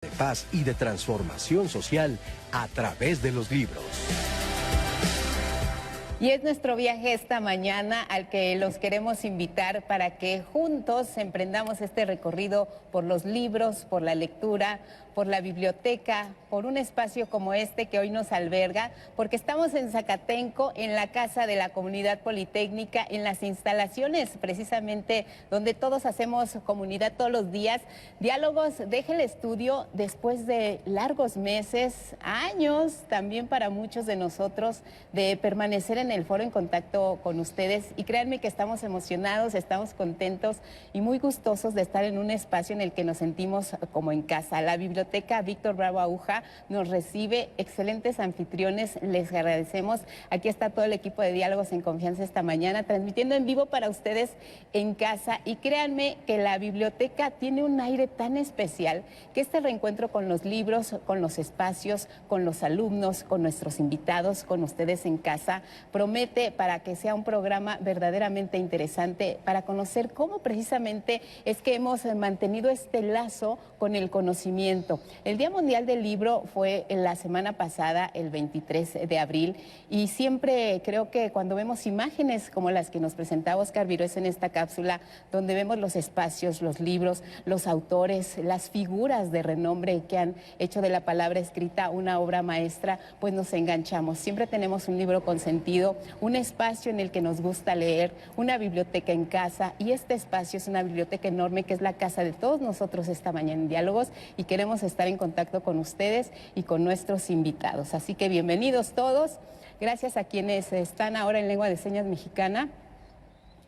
de paz y de transformación social a través de los libros. Y es nuestro viaje esta mañana al que los queremos invitar para que juntos emprendamos este recorrido por los libros, por la lectura, por la biblioteca, por un espacio como este que hoy nos alberga, porque estamos en Zacatenco, en la Casa de la Comunidad Politécnica, en las instalaciones precisamente donde todos hacemos comunidad todos los días. Diálogos Deja el Estudio después de largos meses, años también para muchos de nosotros, de permanecer en el foro en contacto con ustedes, y créanme que estamos emocionados, estamos contentos y muy gustosos de estar en un espacio en el que nos sentimos como en casa. La Biblioteca Víctor Bravo Aguja nos recibe, excelentes anfitriones, les agradecemos. Aquí está todo el equipo de Diálogos en Confianza esta mañana, transmitiendo en vivo para ustedes en casa, y créanme que la biblioteca tiene un aire tan especial que este reencuentro con los libros, con los espacios, con los alumnos, con nuestros invitados, con ustedes en casa, promete para que sea un programa verdaderamente interesante para conocer cómo precisamente es que hemos mantenido este lazo con el conocimiento. El Día Mundial del Libro fue la semana pasada, el 23 de abril, y siempre creo que cuando vemos imágenes como las que nos presentaba Oscar Virués en esta cápsula, donde vemos los espacios, los libros, los autores, las figuras de renombre que han hecho de la palabra escrita una obra maestra, pues nos enganchamos. Siempre tenemos un libro consentido, un espacio en el que nos gusta leer, una biblioteca en casa, y este espacio es una biblioteca enorme que es la casa de todos nosotros esta mañana en Diálogos, y queremos estar en contacto con ustedes y con nuestros invitados. Así que bienvenidos todos. Gracias a quienes están ahora en Lengua de Señas Mexicana.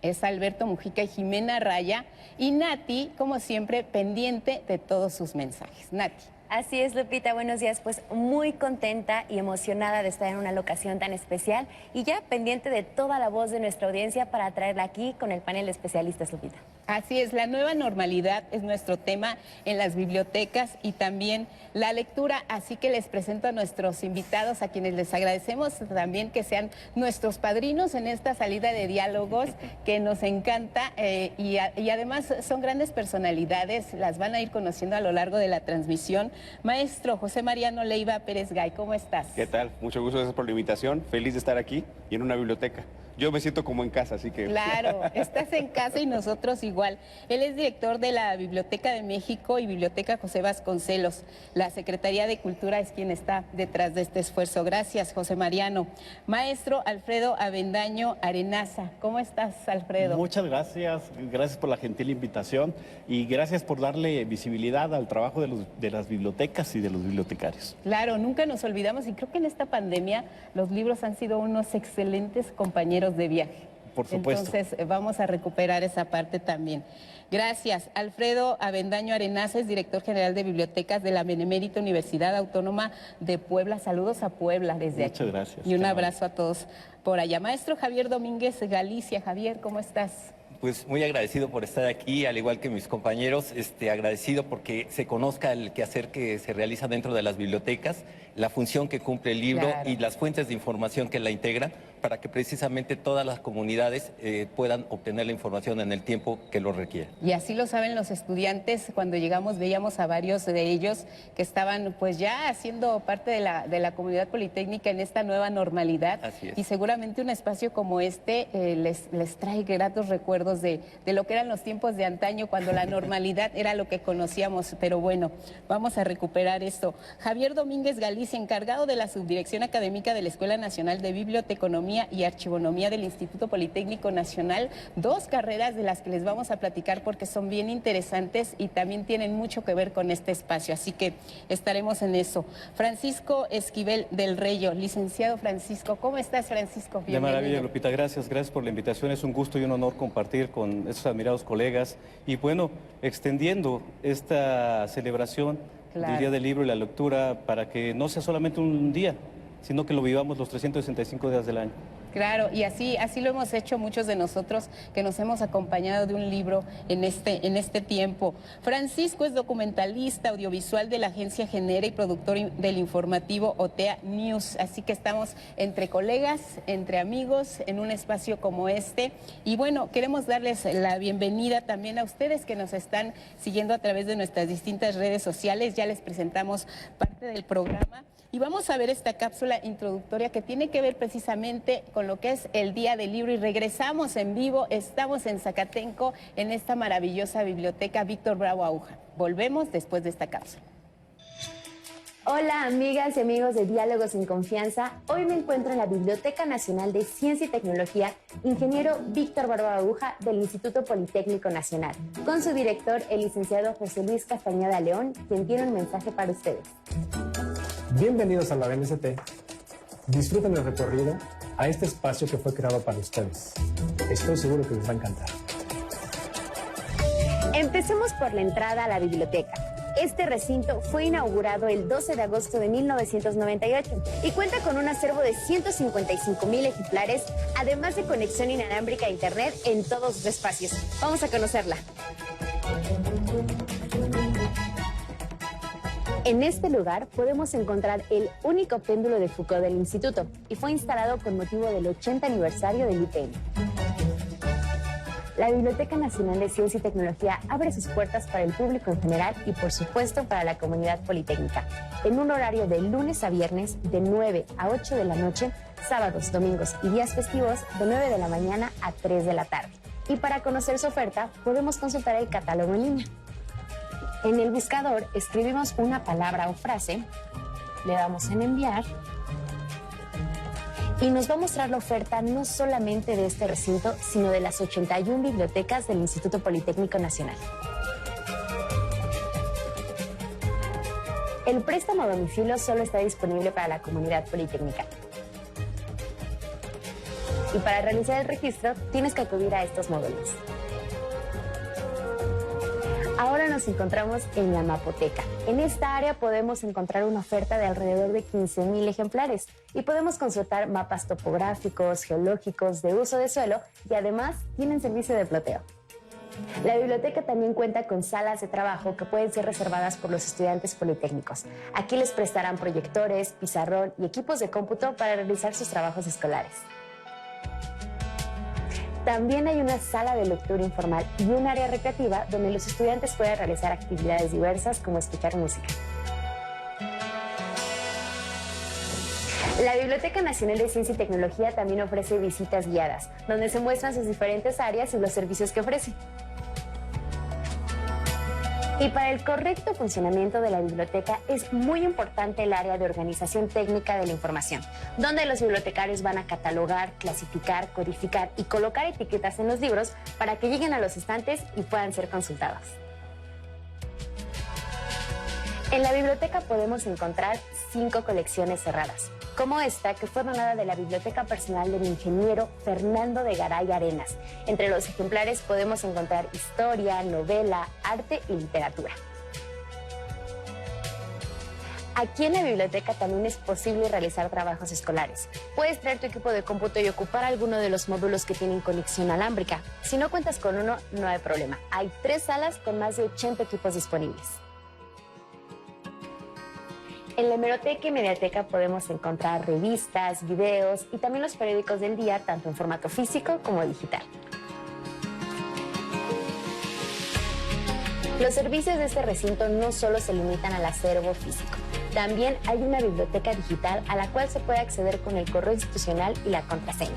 Es Alberto Mujica y Jimena Raya, y Nati, como siempre, pendiente de todos sus mensajes. Nati. Así es, Lupita, buenos días. Pues muy contenta y emocionada de estar en una locación tan especial y ya pendiente de toda la voz de nuestra audiencia para traerla aquí con el panel de especialistas, Lupita. Así es, la nueva normalidad es nuestro tema en las bibliotecas y también la lectura, así que les presento a nuestros invitados, a quienes les agradecemos también que sean nuestros padrinos en esta salida de Diálogos, que nos encanta, y además son grandes personalidades, las van a ir conociendo a lo largo de la transmisión. Maestro José Mariano Leiva Pérez Gay, ¿cómo estás? ¿Qué tal? Mucho gusto, gracias por la invitación. Feliz de estar aquí y en una biblioteca. Yo me siento como en casa, así que... Claro, estás en casa y nosotros igual. Él es director de la Biblioteca de México y Biblioteca José Vasconcelos. La Secretaría de Cultura es quien está detrás de este esfuerzo. Gracias, José Mariano. Maestro Alfredo Avendaño Arenaza, ¿cómo estás, Alfredo? Muchas gracias, gracias por la gentil invitación y gracias por darle visibilidad al trabajo de las bibliotecas y de los bibliotecarios. Claro, nunca nos olvidamos, y creo que en esta pandemia los libros han sido unos excelentes compañeros de viaje. Por supuesto. Entonces vamos a recuperar esa parte también. Gracias. Alfredo Avendaño Arenaza es director general de bibliotecas de la Benemérita Universidad Autónoma de Puebla. Saludos a Puebla desde aquí. Muchas gracias. Y un abrazo a todos por allá. Maestro Javier Domínguez Galicia. Javier, ¿cómo estás? Pues muy agradecido por estar aquí, al igual que mis compañeros, agradecido porque se conozca el quehacer que se realiza dentro de las bibliotecas, la función que cumple el libro, claro, y las fuentes de información que la integran, para que precisamente todas las comunidades puedan obtener la información en el tiempo que lo requiere. Y así lo saben los estudiantes. Cuando llegamos veíamos a varios de ellos que estaban pues ya haciendo parte de la comunidad politécnica en esta nueva normalidad. Así es. Y seguramente un espacio como este les trae gratos recuerdos de lo que eran los tiempos de antaño, cuando la normalidad era lo que conocíamos. Pero bueno, vamos a recuperar esto. Javier Domínguez Galicia, encargado de la Subdirección Académica de la Escuela Nacional de Biblioteconomía y Archivonomía del Instituto Politécnico Nacional, dos carreras de las que les vamos a platicar porque son bien interesantes y también tienen mucho que ver con este espacio, así que estaremos en eso. Francisco Esquivel del Reyo, licenciado Francisco, ¿cómo estás, Francisco? Bienvenido. De maravilla, Lupita, gracias por la invitación, es un gusto y un honor compartir con estos admirados colegas y bueno, extendiendo esta celebración, claro, del Día del Libro y la Lectura para que no sea solamente un día, sino que lo vivamos los 365 días del año. Claro, y así lo hemos hecho muchos de nosotros que nos hemos acompañado de un libro en este tiempo. Francisco es documentalista audiovisual de la agencia Genera y productor del informativo OTEA News, así que estamos entre colegas, entre amigos, en un espacio como este. Y bueno, queremos darles la bienvenida también a ustedes que nos están siguiendo a través de nuestras distintas redes sociales. Ya les presentamos parte del programa. Y vamos a ver esta cápsula introductoria que tiene que ver precisamente con lo que es el Día del Libro. Y regresamos en vivo, estamos en Zacatenco, en esta maravillosa biblioteca Víctor Bravo Aguja. Volvemos después de esta cápsula. Hola amigas y amigos de Diálogos en Confianza. Hoy me encuentro en la Biblioteca Nacional de Ciencia y Tecnología, ingeniero Víctor Bravo Aguja del Instituto Politécnico Nacional, con su director, el licenciado José Luis Castañeda León, quien tiene un mensaje para ustedes. Bienvenidos a la BNCT. Disfruten el recorrido a este espacio que fue creado para ustedes. Estoy seguro que les va a encantar. Empecemos por la entrada a la biblioteca. Este recinto fue inaugurado el 12 de agosto de 1998 y cuenta con un acervo de 155,000 ejemplares, además de conexión inalámbrica a internet en todos sus espacios. Vamos a conocerla. En este lugar podemos encontrar el único péndulo de Foucault del Instituto y fue instalado con motivo del 80 aniversario del IPN. La Biblioteca Nacional de Ciencia y Tecnología abre sus puertas para el público en general y por supuesto para la comunidad politécnica, en un horario de lunes a viernes de 9 a 8 de la noche, sábados, domingos y días festivos de 9 de la mañana a 3 de la tarde. Y para conocer su oferta podemos consultar el catálogo en línea. En el buscador escribimos una palabra o frase, le damos en enviar y nos va a mostrar la oferta no solamente de este recinto, sino de las 81 bibliotecas del Instituto Politécnico Nacional. El préstamo a domicilio solo está disponible para la comunidad politécnica. Y para realizar el registro tienes que acudir a estos módulos. Ahora nos encontramos en la Mapoteca. En esta área podemos encontrar una oferta de alrededor de 15,000 ejemplares y podemos consultar mapas topográficos, geológicos, de uso de suelo y además tienen servicio de ploteo. La biblioteca también cuenta con salas de trabajo que pueden ser reservadas por los estudiantes politécnicos. Aquí les prestarán proyectores, pizarrón y equipos de cómputo para realizar sus trabajos escolares. También hay una sala de lectura informal y un área recreativa donde los estudiantes pueden realizar actividades diversas como escuchar música. La Biblioteca Nacional de Ciencia y Tecnología también ofrece visitas guiadas, donde se muestran sus diferentes áreas y los servicios que ofrece. Y para el correcto funcionamiento de la biblioteca es muy importante el área de organización técnica de la información, donde los bibliotecarios van a catalogar, clasificar, codificar y colocar etiquetas en los libros para que lleguen a los estantes y puedan ser consultados. En la biblioteca podemos encontrar 5 colecciones cerradas, como esta que fue donada de la biblioteca personal del ingeniero Fernando de Garay Arenas. Entre los ejemplares podemos encontrar historia, novela, arte y literatura. Aquí en la biblioteca también es posible realizar trabajos escolares. Puedes traer tu equipo de cómputo y ocupar alguno de los módulos que tienen conexión alámbrica. Si no cuentas con uno, no hay problema. Hay 3 salas con más de 80 equipos disponibles. En la hemeroteca y mediateca podemos encontrar revistas, videos y también los periódicos del día, tanto en formato físico como digital. Los servicios de este recinto no solo se limitan al acervo físico. También hay una biblioteca digital a la cual se puede acceder con el correo institucional y la contraseña.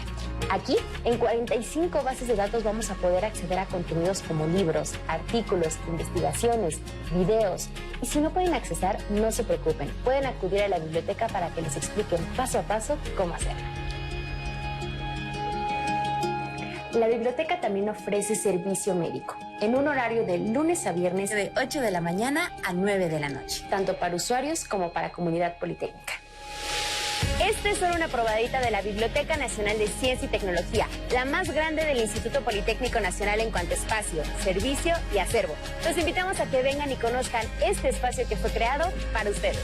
Aquí, en 45 bases de datos vamos a poder acceder a contenidos como libros, artículos, investigaciones, videos. Y si no pueden accesar, no se preocupen. Pueden acudir a la biblioteca para que les expliquen paso a paso cómo hacerlo. La biblioteca también ofrece servicio médico, en un horario de lunes a viernes de 8 de la mañana a 9 de la noche, tanto para usuarios como para comunidad politécnica. Esta es solo una probadita de la Biblioteca Nacional de Ciencia y Tecnología, la más grande del Instituto Politécnico Nacional en cuanto a espacio, servicio y acervo. Los invitamos a que vengan y conozcan este espacio que fue creado para ustedes.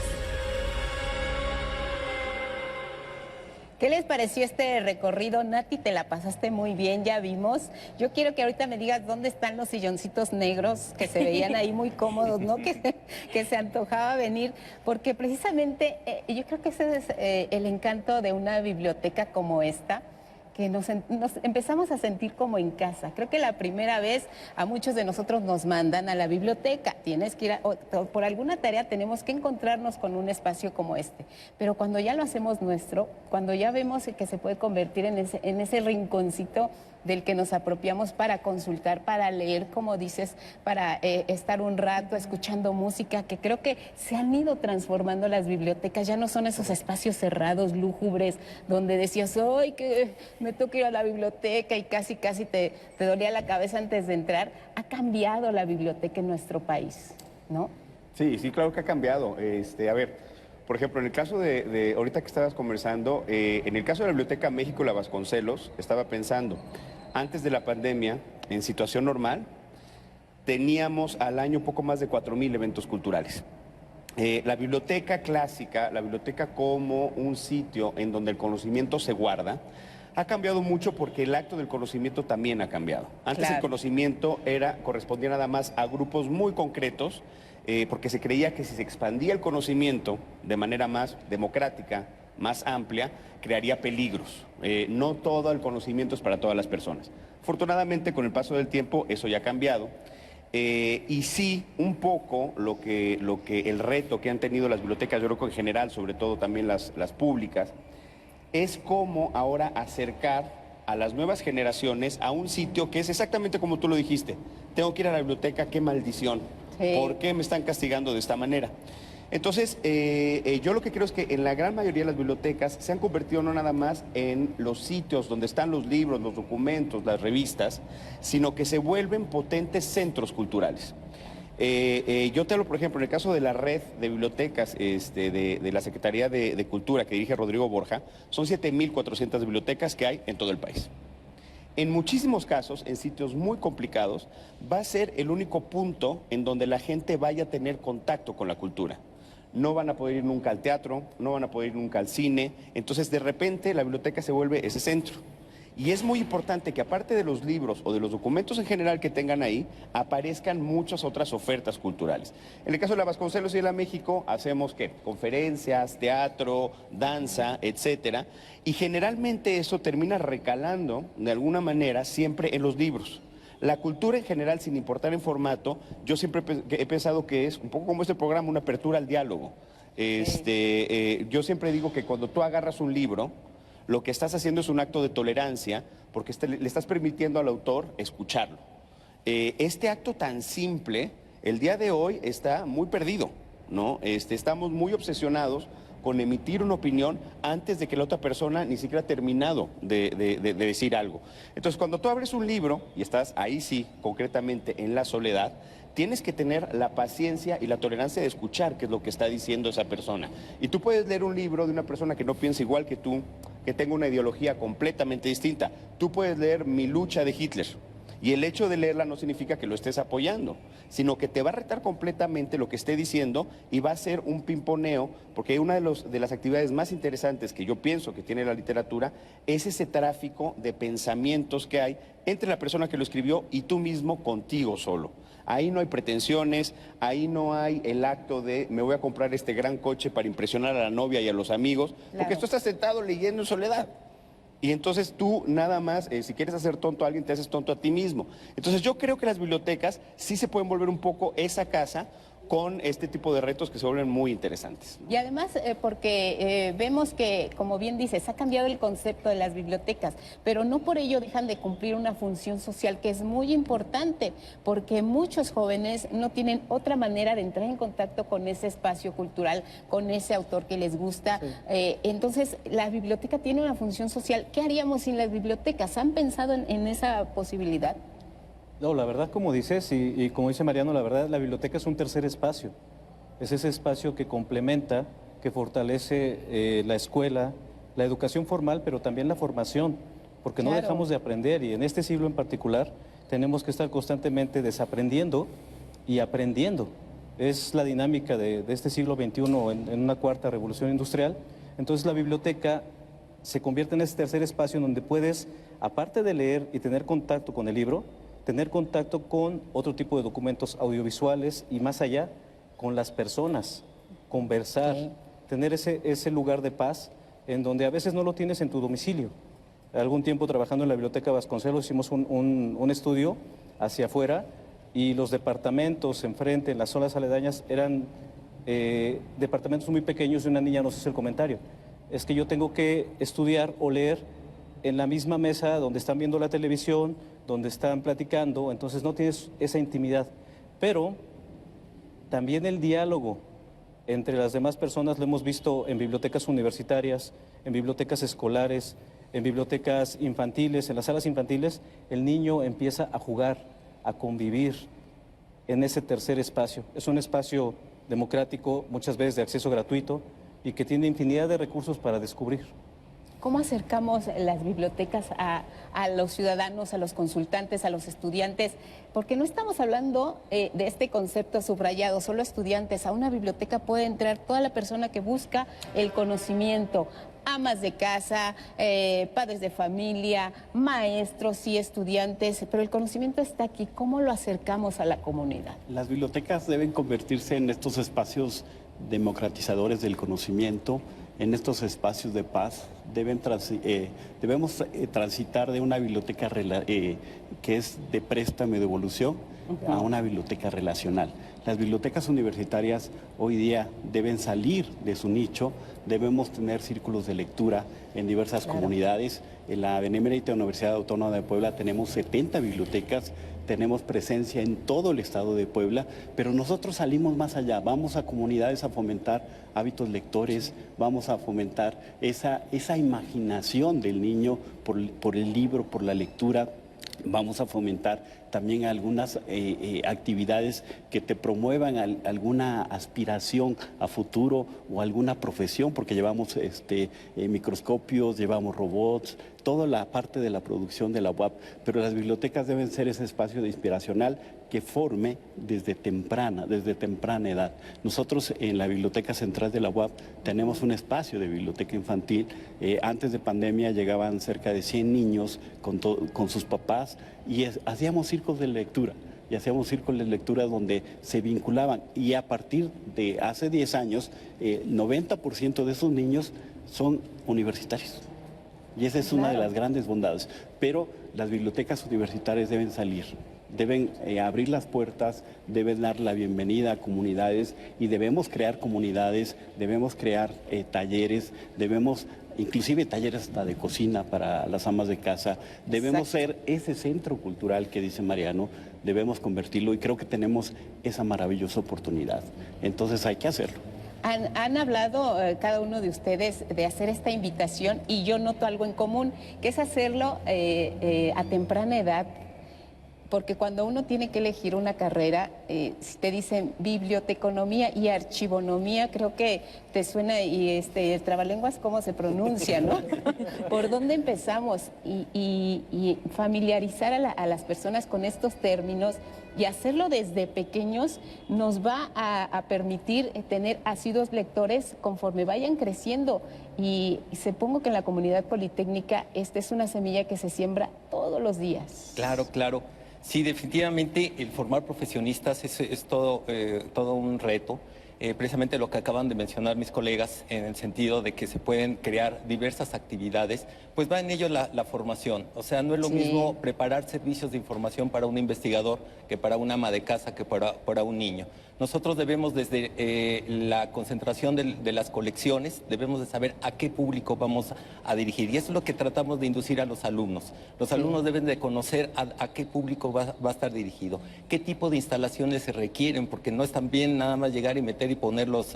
¿Qué les pareció este recorrido, Nati? Te la pasaste muy bien, ya vimos. Yo quiero que ahorita me digas dónde están los silloncitos negros que se veían ahí muy cómodos, ¿no? Que se antojaba venir, porque precisamente yo creo que ese es el encanto de una biblioteca como esta, que nos empezamos a sentir como en casa. Creo que la primera vez a muchos de nosotros nos mandan a la biblioteca. Tienes que ir por alguna tarea tenemos que encontrarnos con un espacio como este. Pero cuando ya lo hacemos nuestro, cuando ya vemos que se puede convertir en ese rinconcito del que nos apropiamos para consultar, para leer, como dices, para estar un rato escuchando música, que creo que se han ido transformando las bibliotecas. Ya no son esos espacios cerrados, lúgubres, donde decías, ¡ay, que me toca ir a la biblioteca! Y casi te dolía la cabeza antes de entrar. Ha cambiado la biblioteca en nuestro país, ¿no? Sí, claro que ha cambiado. A ver, por ejemplo, en el caso de ahorita que estabas conversando, en el caso de la Biblioteca México La Vasconcelos, estaba pensando, antes de la pandemia, en situación normal, teníamos al año poco más de 4,000 eventos culturales. La biblioteca clásica, la biblioteca como un sitio en donde el conocimiento se guarda, ha cambiado mucho porque el acto del conocimiento también ha cambiado. Antes el conocimiento correspondía nada más a grupos muy concretos, porque se creía que si se expandía el conocimiento de manera más democrática, más amplia, crearía peligros. No todo el conocimiento es para todas las personas. Afortunadamente, con el paso del tiempo, eso ya ha cambiado. Y sí, un poco el reto que han tenido las bibliotecas, yo creo que en general, sobre todo también las públicas, es cómo ahora acercar a las nuevas generaciones a un sitio que es exactamente como tú lo dijiste. Tengo que ir a la biblioteca, qué maldición. Sí. ¿Por qué me están castigando de esta manera? Entonces, yo lo que creo es que en la gran mayoría de las bibliotecas se han convertido no nada más en los sitios donde están los libros, los documentos, las revistas, sino que se vuelven potentes centros culturales. Yo te hablo, por ejemplo, en el caso de la red de bibliotecas de la Secretaría de Cultura que dirige Rodrigo Borja, son 7,400 bibliotecas que hay en todo el país. En muchísimos casos, en sitios muy complicados, va a ser el único punto en donde la gente vaya a tener contacto con la cultura. No van a poder ir nunca al teatro, no van a poder ir nunca al cine, entonces de repente la biblioteca se vuelve ese centro. Y es muy importante que aparte de los libros o de los documentos en general que tengan ahí, aparezcan muchas otras ofertas culturales. En el caso de la Vasconcelos y de la México, hacemos ¿qué? Conferencias, teatro, danza, etcétera. Y generalmente eso termina recalando, de alguna manera, siempre en los libros. La cultura en general, sin importar en formato, yo siempre he pensado que es un poco como este programa, una apertura al diálogo. Yo siempre digo que cuando tú agarras un libro, lo que estás haciendo es un acto de tolerancia porque le estás permitiendo al autor escucharlo. Este acto tan simple, el día de hoy está muy perdido, ¿no? Estamos muy obsesionados con emitir una opinión antes de que la otra persona ni siquiera ha terminado de decir algo. Entonces, cuando tú abres un libro y estás ahí sí, concretamente en la soledad, tienes que tener la paciencia y la tolerancia de escuchar qué es lo que está diciendo esa persona. Y tú puedes leer un libro de una persona que no piensa igual que tú, que tenga una ideología completamente distinta. Tú puedes leer Mi lucha de Hitler. Y el hecho de leerla no significa que lo estés apoyando, sino que te va a retar completamente lo que esté diciendo y va a ser un pimponeo, porque una de las actividades más interesantes que yo pienso que tiene la literatura es ese tráfico de pensamientos que hay entre la persona que lo escribió y tú mismo contigo solo. Ahí no hay pretensiones, ahí no hay el acto de me voy a comprar este gran coche para impresionar a la novia y a los amigos, porque tú estás sentado leyendo en soledad. Y entonces tú nada más, si quieres hacer tonto a alguien, te haces tonto a ti mismo. Entonces yo creo que las bibliotecas sí se pueden volver un poco esa casa con este tipo de retos que se vuelven muy interesantes. Y además porque vemos que, como bien dices, ha cambiado el concepto de las bibliotecas, pero no por ello dejan de cumplir una función social que es muy importante, porque muchos jóvenes no tienen otra manera de entrar en contacto con ese espacio cultural, con ese autor que les gusta. Sí. Entonces, la biblioteca tiene una función social. ¿Qué haríamos sin las bibliotecas? ¿Han pensado en esa posibilidad? No, la verdad, como dices, y como dice Mariano, la verdad, la biblioteca es un tercer espacio. Es ese espacio que complementa, que fortalece la escuela, la educación formal, pero también la formación, porque no dejamos de aprender, y en este siglo en particular tenemos que estar constantemente desaprendiendo y aprendiendo. Es la dinámica de este siglo XXI en una cuarta revolución industrial. Entonces la biblioteca se convierte en ese tercer espacio en donde puedes, aparte de leer y tener contacto con el libro, tener contacto con otro tipo de documentos audiovisuales y más allá, con las personas, conversar, tener ese lugar de paz en donde a veces no lo tienes en tu domicilio. Algún tiempo trabajando en la Biblioteca Vasconcelos hicimos un estudio hacia afuera y los departamentos enfrente, en las zonas aledañas, eran departamentos muy pequeños y una niña nos hizo el comentario. Es que yo tengo que estudiar o leer en la misma mesa donde están viendo la televisión, donde están platicando, entonces no tienes esa intimidad. Pero también el diálogo entre las demás personas lo hemos visto en bibliotecas universitarias, en bibliotecas escolares, en bibliotecas infantiles, en las salas infantiles, el niño empieza a jugar, a convivir en ese tercer espacio. Es un espacio democrático, muchas veces de acceso gratuito y que tiene infinidad de recursos para descubrir. ¿Cómo acercamos las bibliotecas a los ciudadanos, a los consultantes, a los estudiantes? Porque no estamos hablando de este concepto subrayado, solo estudiantes. A una biblioteca puede entrar toda la persona que busca el conocimiento, amas de casa, padres de familia, maestros y estudiantes, pero el conocimiento está aquí. ¿Cómo lo acercamos a la comunidad? Las bibliotecas deben convertirse en estos espacios democratizadores del conocimiento, en estos espacios de paz. Debemos transitar de una biblioteca que es de préstamo y de evolución a una biblioteca relacional. Las bibliotecas universitarias hoy día deben salir de su nicho, debemos tener círculos de lectura en diversas comunidades. En la Benemérita Universidad Autónoma de Puebla tenemos 70 bibliotecas, tenemos presencia en todo el estado de Puebla, pero nosotros salimos más allá, vamos a comunidades a fomentar hábitos lectores, vamos a fomentar esa imaginación del niño por el libro, por la lectura. Vamos a fomentar también algunas actividades que te promuevan alguna aspiración a futuro o alguna profesión, porque llevamos microscopios, llevamos robots, toda la parte de la producción de la UAP, pero las bibliotecas deben ser ese espacio inspiracional que forme desde temprana edad. Nosotros en la Biblioteca Central de la UAP tenemos un espacio de biblioteca infantil. Antes de pandemia llegaban cerca de 100 niños con sus papás y hacíamos círculos de lectura. Y hacíamos círculos de lectura donde se vinculaban. Y a partir de hace 10 años, 90% de esos niños son universitarios. Y esa es una de las grandes bondades. Pero las bibliotecas universitarias deben salir, deben abrir las puertas, deben dar la bienvenida a comunidades y debemos crear comunidades, debemos crear talleres, inclusive talleres hasta de cocina para las amas de casa. Debemos ser ese centro cultural que dice Mariano, debemos convertirlo y creo que tenemos esa maravillosa oportunidad. Entonces hay que hacerlo. Han hablado cada uno de ustedes de hacer esta invitación y yo noto algo en común, que es hacerlo a temprana edad, porque cuando uno tiene que elegir una carrera, si te dicen biblioteconomía y archivonomía, creo que te suena y el trabalenguas cómo se pronuncia, ¿no? ¿Por dónde empezamos? Y familiarizar a las personas con estos términos y hacerlo desde pequeños nos va a permitir tener asiduos lectores conforme vayan creciendo. Y supongo que en la comunidad politécnica esta es una semilla que se siembra todos los días. Claro, claro. Sí, definitivamente el formar profesionistas es todo un reto. Precisamente lo que acaban de mencionar mis colegas en el sentido de que se pueden crear diversas actividades, pues va en ello la formación. O sea, no es lo mismo preparar servicios de información para un investigador que para una ama de casa, que para un niño. Nosotros debemos desde la concentración de las colecciones, debemos de saber a qué público vamos a dirigir. Y eso es lo que tratamos de inducir a los alumnos. Los alumnos deben de conocer a qué público va a estar dirigido, qué tipo de instalaciones se requieren, porque no es tan bien nada más llegar y meter y poner los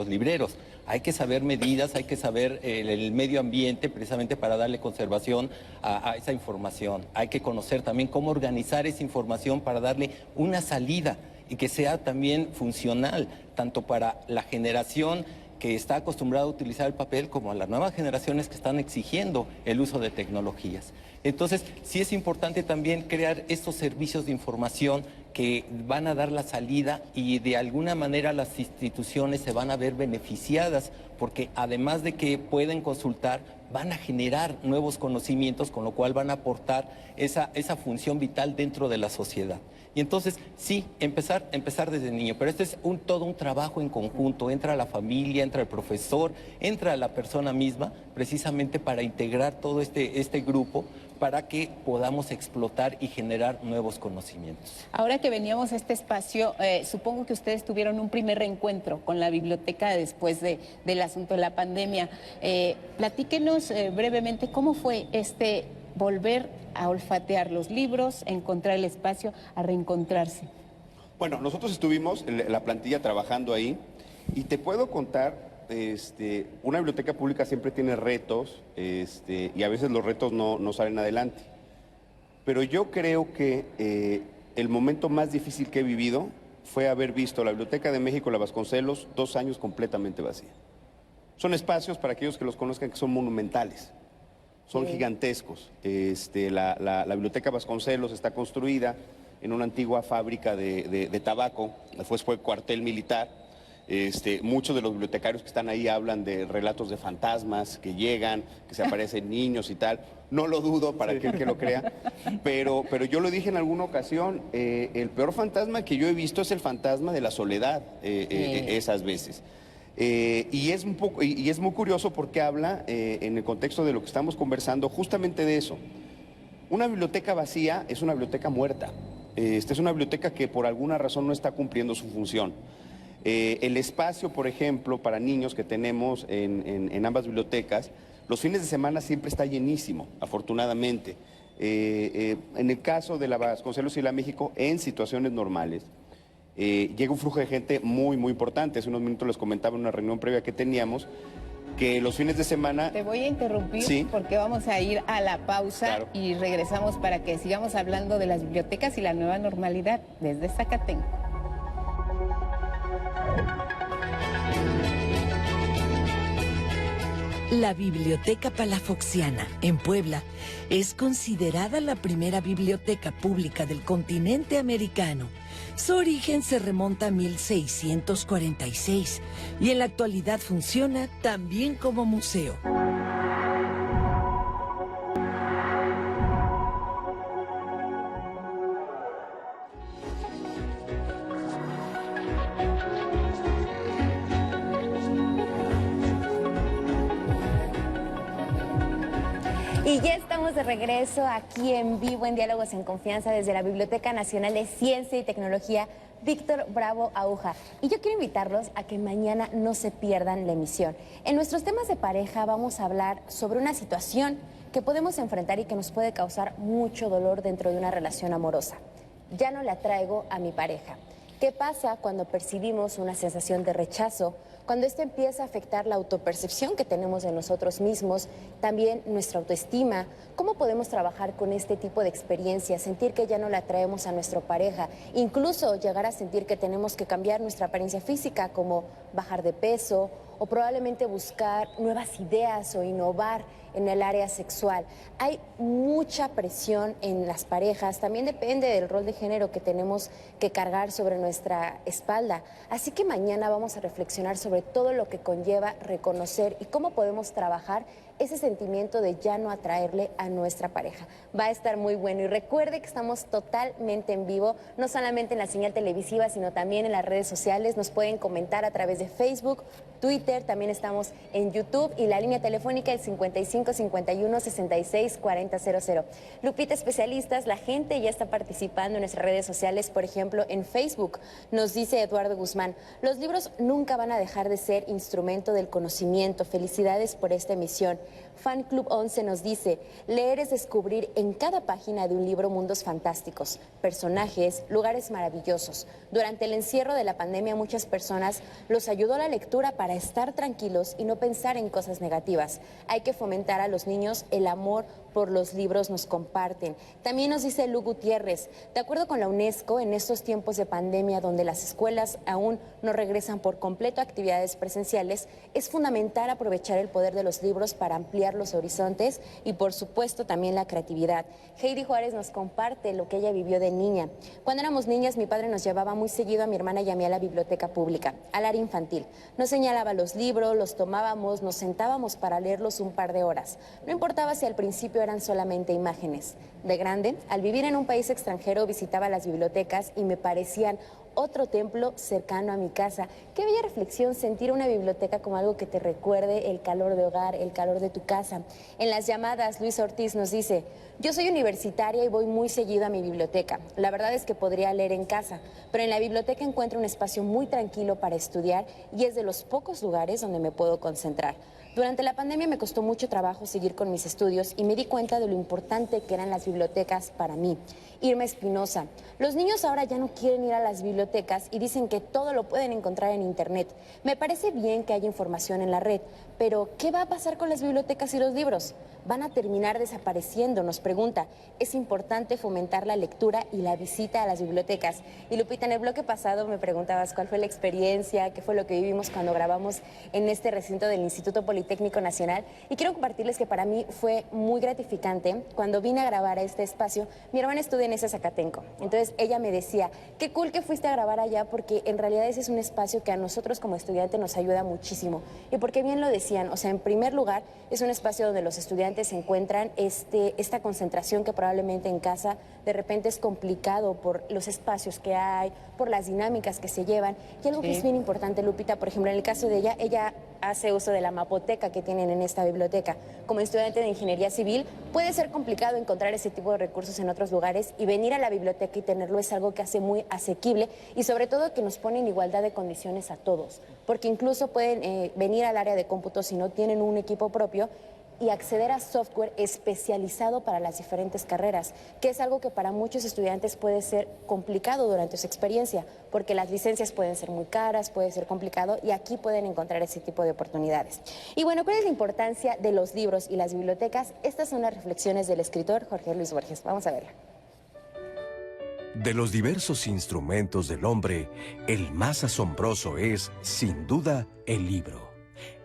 libreros. Hay que saber medidas, hay que saber el medio ambiente precisamente para darle conservación a esa información. Hay que conocer también cómo organizar esa información para darle una salida y que sea también funcional, tanto para la generación que está acostumbrada a utilizar el papel como a las nuevas generaciones que están exigiendo el uso de tecnologías. Entonces, sí es importante también crear estos servicios de información que van a dar la salida y de alguna manera las instituciones se van a ver beneficiadas porque además de que pueden consultar, van a generar nuevos conocimientos, con lo cual van a aportar esa función vital dentro de la sociedad. Y entonces, sí, empezar desde niño, pero este es todo un trabajo en conjunto, entra la familia, entra el profesor, entra la persona misma, precisamente para integrar todo este grupo, para que podamos explotar y generar nuevos conocimientos. Ahora que veníamos a este espacio, supongo que ustedes tuvieron un primer reencuentro con la biblioteca después del asunto de la pandemia. Platíquenos brevemente cómo fue volver a olfatear los libros, encontrar el espacio, a reencontrarse. Bueno, nosotros estuvimos en la plantilla trabajando ahí y te puedo contar, una biblioteca pública siempre tiene retos y a veces los retos no salen adelante. Pero yo creo que el momento más difícil que he vivido fue haber visto la Biblioteca de México, la Vasconcelos, 2 años completamente vacía. Son espacios, para aquellos que los conozcan, que son monumentales. Son gigantescos. La Biblioteca Vasconcelos está construida en una antigua fábrica de tabaco, después fue cuartel militar. Muchos de los bibliotecarios que están ahí hablan de relatos de fantasmas que llegan, que se aparecen niños y tal. No lo dudo para aquel que lo crea, pero yo lo dije en alguna ocasión, el peor fantasma que yo he visto es el fantasma de la soledad esas veces. Y es muy curioso porque habla, en el contexto de lo que estamos conversando, justamente de eso. Una biblioteca vacía es una biblioteca muerta. Es una biblioteca que por alguna razón no está cumpliendo su función. El espacio, por ejemplo, para niños que tenemos en ambas bibliotecas, los fines de semana siempre está llenísimo, afortunadamente. En el caso de la Vasconcelos y la México, en situaciones normales, llega un flujo de gente muy importante. Hace unos minutos les comentaba en una reunión previa que teníamos que los fines de semana... Te voy a interrumpir, ¿sí?, porque vamos a ir a la pausa, claro, y regresamos para que sigamos hablando de las bibliotecas y la nueva normalidad desde Zacatenco. La Biblioteca Palafoxiana, en Puebla, es considerada la primera biblioteca pública del continente americano. Su origen se remonta a 1646 y en la actualidad funciona también como museo. Y ya estamos de regreso aquí en vivo en Diálogos en Confianza desde la Biblioteca Nacional de Ciencia y Tecnología Víctor Bravo Aúja. Y yo quiero invitarlos a que mañana no se pierdan la emisión. En nuestros temas de pareja vamos a hablar sobre una situación que podemos enfrentar y que nos puede causar mucho dolor dentro de una relación amorosa. Ya no le atraigo a mi pareja. ¿Qué pasa cuando percibimos una sensación de rechazo? Cuando esto empieza a afectar la autopercepción que tenemos de nosotros mismos, también nuestra autoestima. ¿Cómo podemos trabajar con este tipo de experiencias? Sentir que ya no le atraemos a nuestra pareja, incluso llegar a sentir que tenemos que cambiar nuestra apariencia física, como bajar de peso o probablemente buscar nuevas ideas o innovar en el área sexual. Hay mucha presión en las parejas, también depende del rol de género que tenemos que cargar sobre nuestra espalda. Así que mañana vamos a reflexionar sobre todo lo que conlleva reconocer y cómo podemos trabajar ese sentimiento de ya no atraerle a nuestra pareja. Va a estar muy bueno y recuerde que estamos totalmente en vivo, no solamente en la señal televisiva, sino también en las redes sociales. Nos pueden comentar a través de Facebook, Twitter, también estamos en YouTube y la línea telefónica es 55 51 66 40 00. Lupita, especialistas, la gente ya está participando en nuestras redes sociales, por ejemplo, en Facebook. Nos dice Eduardo Guzmán, los libros nunca van a dejar de ser instrumento del conocimiento. Felicidades por esta emisión. Fan Club 11 nos dice, leer es descubrir en cada página de un libro mundos fantásticos, personajes, lugares maravillosos. Durante el encierro de la pandemia, muchas personas los ayudó la lectura para estar tranquilos y no pensar en cosas negativas. Hay que fomentar a los niños el amor por los libros, nos comparten. También nos dice Lu Gutiérrez, de acuerdo con la UNESCO, en estos tiempos de pandemia donde las escuelas aún no regresan por completo a actividades presenciales, es fundamental aprovechar el poder de los libros para ampliar ampliar los horizontes y por supuesto también la creatividad. Heidi Juárez nos comparte lo que ella vivió de niña. Cuando éramos niñas, mi padre nos llevaba muy seguido a mi hermana y a mí a la biblioteca pública, al área infantil. Nos señalaba los libros, los tomábamos, nos sentábamos para leerlos un par de horas. No importaba si al principio eran solamente imágenes. De grande, al vivir en un país extranjero, visitaba las bibliotecas y me parecían otro templo cercano a mi casa. Qué bella reflexión sentir una biblioteca como algo que te recuerde el calor de hogar, el calor de tu casa. En las llamadas, Luis Ortiz nos dice: yo soy universitaria y voy muy seguido a mi biblioteca. La verdad es que podría leer en casa, pero en la biblioteca encuentro un espacio muy tranquilo para estudiar y es de los pocos lugares donde me puedo concentrar. Durante la pandemia me costó mucho trabajo seguir con mis estudios y me di cuenta de lo importante que eran las bibliotecas para mí. Irma Espinosa: los niños ahora ya no quieren ir a las bibliotecas y dicen que todo lo pueden encontrar en internet. Me parece bien que haya información en la red, pero ¿qué va a pasar con las bibliotecas y los libros? ¿Van a terminar desapareciendo?, nos pregunta. Es importante fomentar la lectura y la visita a las bibliotecas. Y Lupita, en el bloque pasado me preguntabas cuál fue la experiencia, qué fue lo que vivimos cuando grabamos en este recinto del Instituto Politécnico Nacional. Y quiero compartirles que para mí fue muy gratificante. Cuando vine a grabar a este espacio, mi hermana estudia en ese Zacatenco. Entonces ella me decía: qué cool que fuiste a grabar allá, porque en realidad ese es un espacio que a nosotros como estudiantes nos ayuda muchísimo. Y porque bien lo decían, o sea, en primer lugar, es un espacio donde los estudiantes encuentran esta concentración que probablemente en casa de repente es complicado por los espacios que hay, por las dinámicas que se llevan. Y algo que es bien importante, Lupita, por ejemplo, en el caso de ella hace uso de la mapoteca que tienen en esta biblioteca. Como estudiante de ingeniería civil, puede ser complicado encontrar ese tipo de recursos en otros lugares, y venir a la biblioteca y tenerlo es algo que hace muy asequible y sobre todo que nos pone en igualdad de condiciones a todos, porque incluso pueden venir al área de cómputo si no tienen un equipo propio y acceder a software especializado para las diferentes carreras, que es algo que para muchos estudiantes puede ser complicado durante su experiencia, porque las licencias pueden ser muy caras, puede ser complicado, y aquí pueden encontrar ese tipo de oportunidades. Y bueno, ¿cuál es la importancia de los libros y las bibliotecas? Estas son las reflexiones del escritor Jorge Luis Borges. Vamos a verla. De los diversos instrumentos del hombre, el más asombroso es, sin duda, el libro.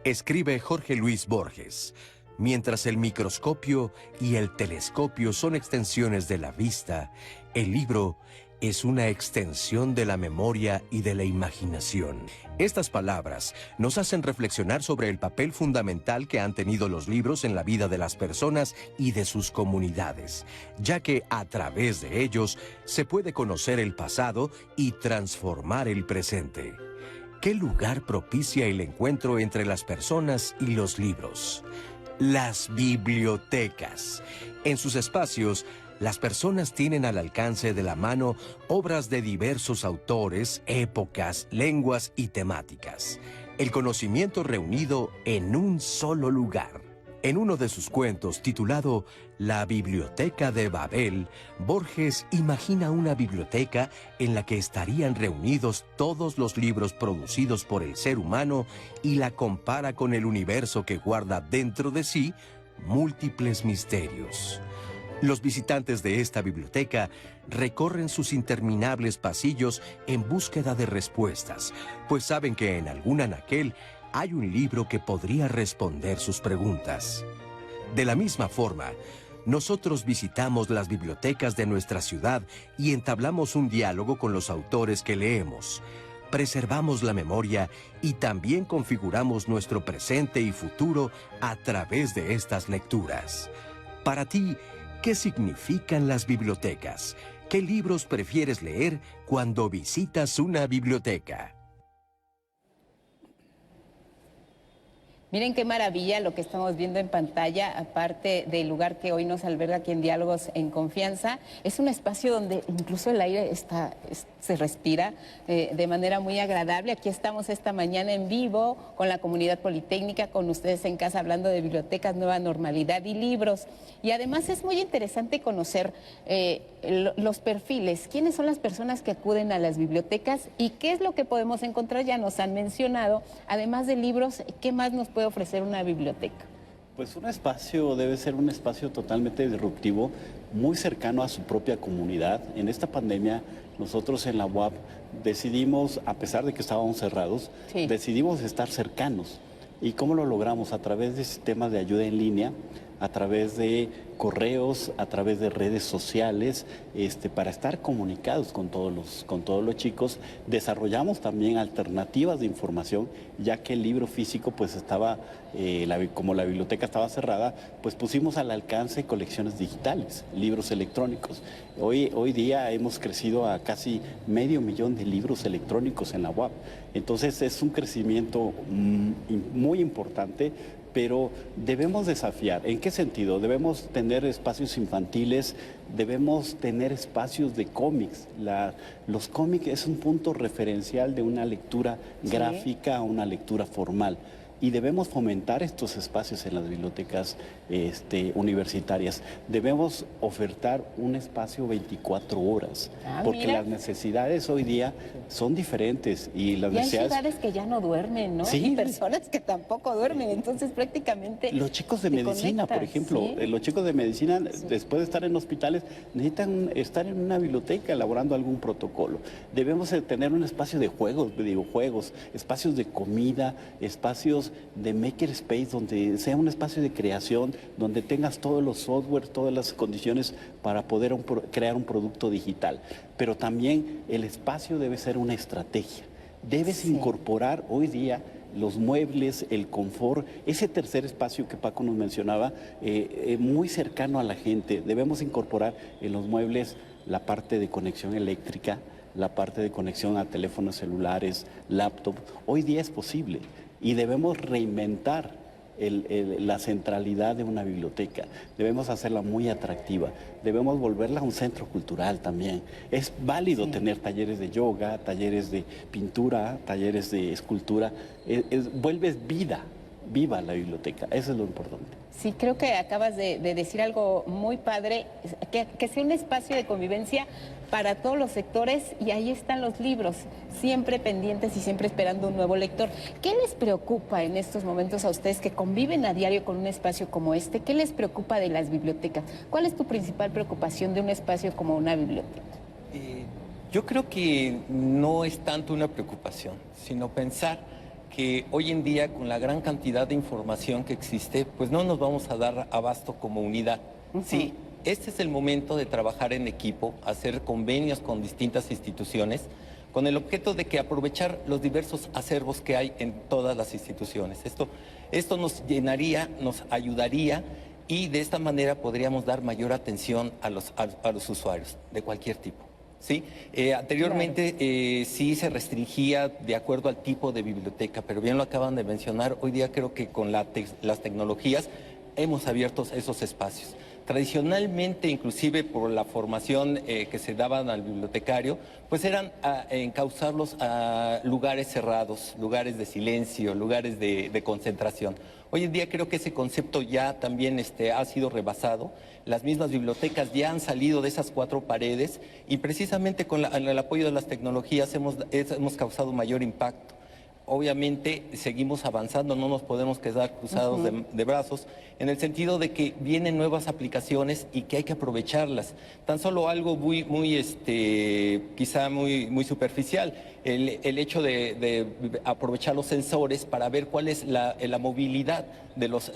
Escribe Jorge Luis Borges. Mientras el microscopio y el telescopio son extensiones de la vista, el libro es una extensión de la memoria y de la imaginación. Estas palabras nos hacen reflexionar sobre el papel fundamental que han tenido los libros en la vida de las personas y de sus comunidades, ya que a través de ellos se puede conocer el pasado y transformar el presente. ¿Qué lugar propicia el encuentro entre las personas y los libros? Las bibliotecas. En sus espacios, las personas tienen al alcance de la mano obras de diversos autores, épocas, lenguas y temáticas. El conocimiento reunido en un solo lugar. En uno de sus cuentos, titulado La Biblioteca de Babel, Borges imagina una biblioteca en la que estarían reunidos todos los libros producidos por el ser humano y la compara con el universo que guarda dentro de sí múltiples misterios. Los visitantes de esta biblioteca recorren sus interminables pasillos en búsqueda de respuestas, pues saben que en algún anaquel hay un libro que podría responder sus preguntas. De la misma forma, nosotros visitamos las bibliotecas de nuestra ciudad y entablamos un diálogo con los autores que leemos. Preservamos la memoria y también configuramos nuestro presente y futuro a través de estas lecturas. Para ti, ¿qué significan las bibliotecas? ¿Qué libros prefieres leer cuando visitas una biblioteca? Miren qué maravilla lo que estamos viendo en pantalla, aparte del lugar que hoy nos alberga aquí en Diálogos en Confianza. Es un espacio donde incluso el aire se respira de manera muy agradable. Aquí estamos esta mañana en vivo con la comunidad politécnica, con ustedes en casa, hablando de bibliotecas, nueva normalidad y libros. Y además es muy interesante conocer los perfiles, quiénes son las personas que acuden a las bibliotecas y qué es lo que podemos encontrar. Ya nos han mencionado, además de libros, ¿qué más nos puede ofrecer una biblioteca? Pues un espacio debe ser un espacio totalmente disruptivo, muy cercano a su propia comunidad. En esta pandemia, nosotros en la UAP decidimos, a pesar de que estábamos cerrados, decidimos estar cercanos. ¿Y cómo lo logramos? A través de sistemas de ayuda en línea, a través de correos, a través de redes sociales, para estar comunicados con todos los chicos. Desarrollamos también alternativas de información, ya que el libro físico pues estaba, como la biblioteca estaba cerrada, pues pusimos al alcance colecciones digitales, libros electrónicos. Hoy día hemos crecido a casi 500,000 de libros electrónicos en la UAP. Entonces es un crecimiento muy importante, pero debemos desafiar. ¿En qué sentido? Debemos tener espacios infantiles, debemos tener espacios de cómics. Los cómics es un punto referencial de una lectura gráfica a una lectura formal. Y debemos fomentar estos espacios en las bibliotecas universitarias. Debemos ofertar un espacio 24 horas, porque las necesidades hoy día son diferentes. Y las necesidades... hay ciudades que ya no duermen, ¿no? Sí. Hay personas que tampoco duermen, entonces prácticamente... Los chicos de medicina, por ejemplo, los chicos de medicina, después de estar en hospitales, necesitan estar en una biblioteca elaborando algún protocolo. Debemos tener un espacio de juegos, de videojuegos, espacios de comida, espacios de makerspace, donde sea un espacio de creación, donde tengas todos los software, todas las condiciones para poder crear un producto digital. Pero también el espacio debe ser una estrategia. Debes incorporar hoy día los muebles, el confort, ese tercer espacio que Paco nos mencionaba, muy cercano a la gente. Debemos incorporar en los muebles la parte de conexión eléctrica, la parte de conexión a teléfonos celulares, laptop. Hoy día es posible. Y debemos reinventar la centralidad de una biblioteca. Debemos hacerla muy atractiva. Debemos volverla a un centro cultural también. Es válido tener talleres de yoga, talleres de pintura, talleres de escultura. Vuelves viva la biblioteca. Eso es lo importante. Sí, creo que acabas de decir algo muy padre, que sea un espacio de convivencia para todos los sectores, y ahí están los libros, siempre pendientes y siempre esperando un nuevo lector. ¿Qué les preocupa en estos momentos a ustedes que conviven a diario con un espacio como este? ¿Qué les preocupa de las bibliotecas? ¿Cuál es tu principal preocupación de un espacio como una biblioteca? Yo creo que no es tanto una preocupación, sino pensar que hoy en día, con la gran cantidad de información que existe, pues no nos vamos a dar abasto como unidad. Sí, este es el momento de trabajar en equipo, hacer convenios con distintas instituciones, con el objeto de que aprovechar los diversos acervos que hay en todas las instituciones. Esto nos llenaría, nos ayudaría, y de esta manera podríamos dar mayor atención a los usuarios de cualquier tipo. ¿Sí? Anteriormente sí se restringía de acuerdo al tipo de biblioteca, pero bien lo acaban de mencionar, hoy día creo que con las tecnologías hemos abierto esos espacios. Tradicionalmente, inclusive por la formación que se daban al bibliotecario, pues eran encauzarlos a lugares cerrados, lugares de silencio, lugares de concentración. Hoy en día creo que ese concepto ya también ha sido rebasado. Las mismas bibliotecas ya han salido de esas 4 paredes, y precisamente con el apoyo de las tecnologías hemos causado mayor impacto. Obviamente seguimos avanzando, no nos podemos quedar cruzados de brazos, en el sentido de que vienen nuevas aplicaciones y que hay que aprovecharlas. Tan solo algo quizá muy superficial, el hecho de aprovechar los sensores para ver cuál es la movilidad de los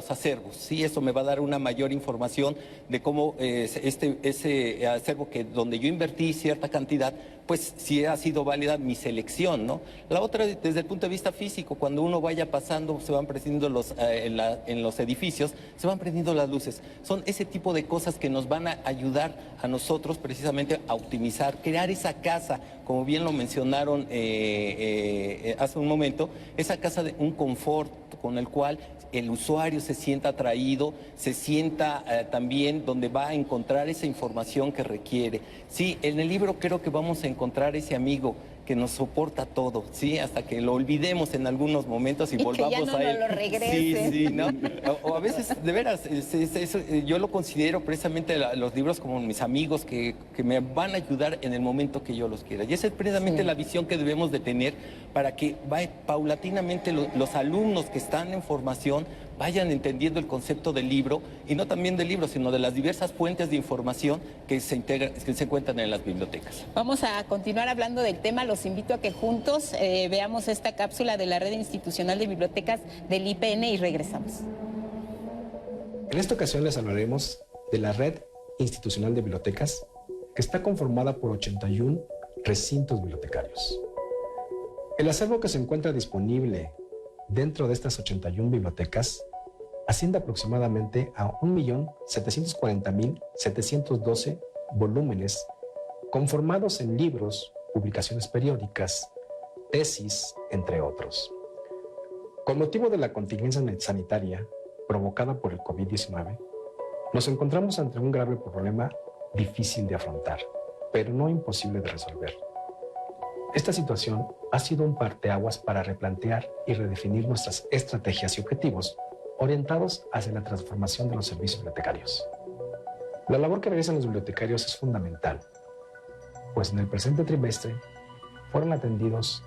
acervos. Sí, eso me va a dar una mayor información de cómo ese acervo donde yo invertí cierta cantidad, pues si ha sido válida mi selección, ¿no? La otra, desde el punto de vista físico, cuando uno vaya pasando, se van prendiendo en los edificios, se van prendiendo las luces. Son ese tipo de cosas que nos van a ayudar a nosotros precisamente a optimizar, crear esa casa, como bien lo mencionaron hace un momento, esa casa de un confort con el cual el usuario se sienta atraído, se sienta también donde va a encontrar esa información que requiere. Sí, en el libro creo que vamos a encontrar ese amigo que nos soporta todo, ¿sí? Hasta que lo olvidemos en algunos momentos y volvamos que ya no a él. Lo regrese. Sí, ¿no? O a veces, de veras, yo lo considero precisamente los libros como mis amigos que me van a ayudar en el momento que yo los quiera. Y esa es precisamente la visión que debemos de tener para que paulatinamente los alumnos que están en formación vayan entendiendo el concepto del libro, y no también del libro, sino de las diversas fuentes de información que se encuentran en las bibliotecas. Vamos a continuar hablando del tema. Los invito a que juntos veamos esta cápsula de la Red Institucional de Bibliotecas del IPN y regresamos. En esta ocasión les hablaremos de la Red Institucional de Bibliotecas, que está conformada por 81 recintos bibliotecarios. El acervo que se encuentra disponible dentro de estas 81 bibliotecas asciende aproximadamente a 1.740.712 volúmenes conformados en libros, publicaciones periódicas, tesis, entre otros. Con motivo de la contingencia sanitaria provocada por el COVID-19, nos encontramos ante un grave problema difícil de afrontar, pero no imposible de resolver. Esta situación ha sido un parteaguas para replantear y redefinir nuestras estrategias y objetivos orientados hacia la transformación de los servicios bibliotecarios. La labor que realizan los bibliotecarios es fundamental, pues en el presente trimestre fueron atendidos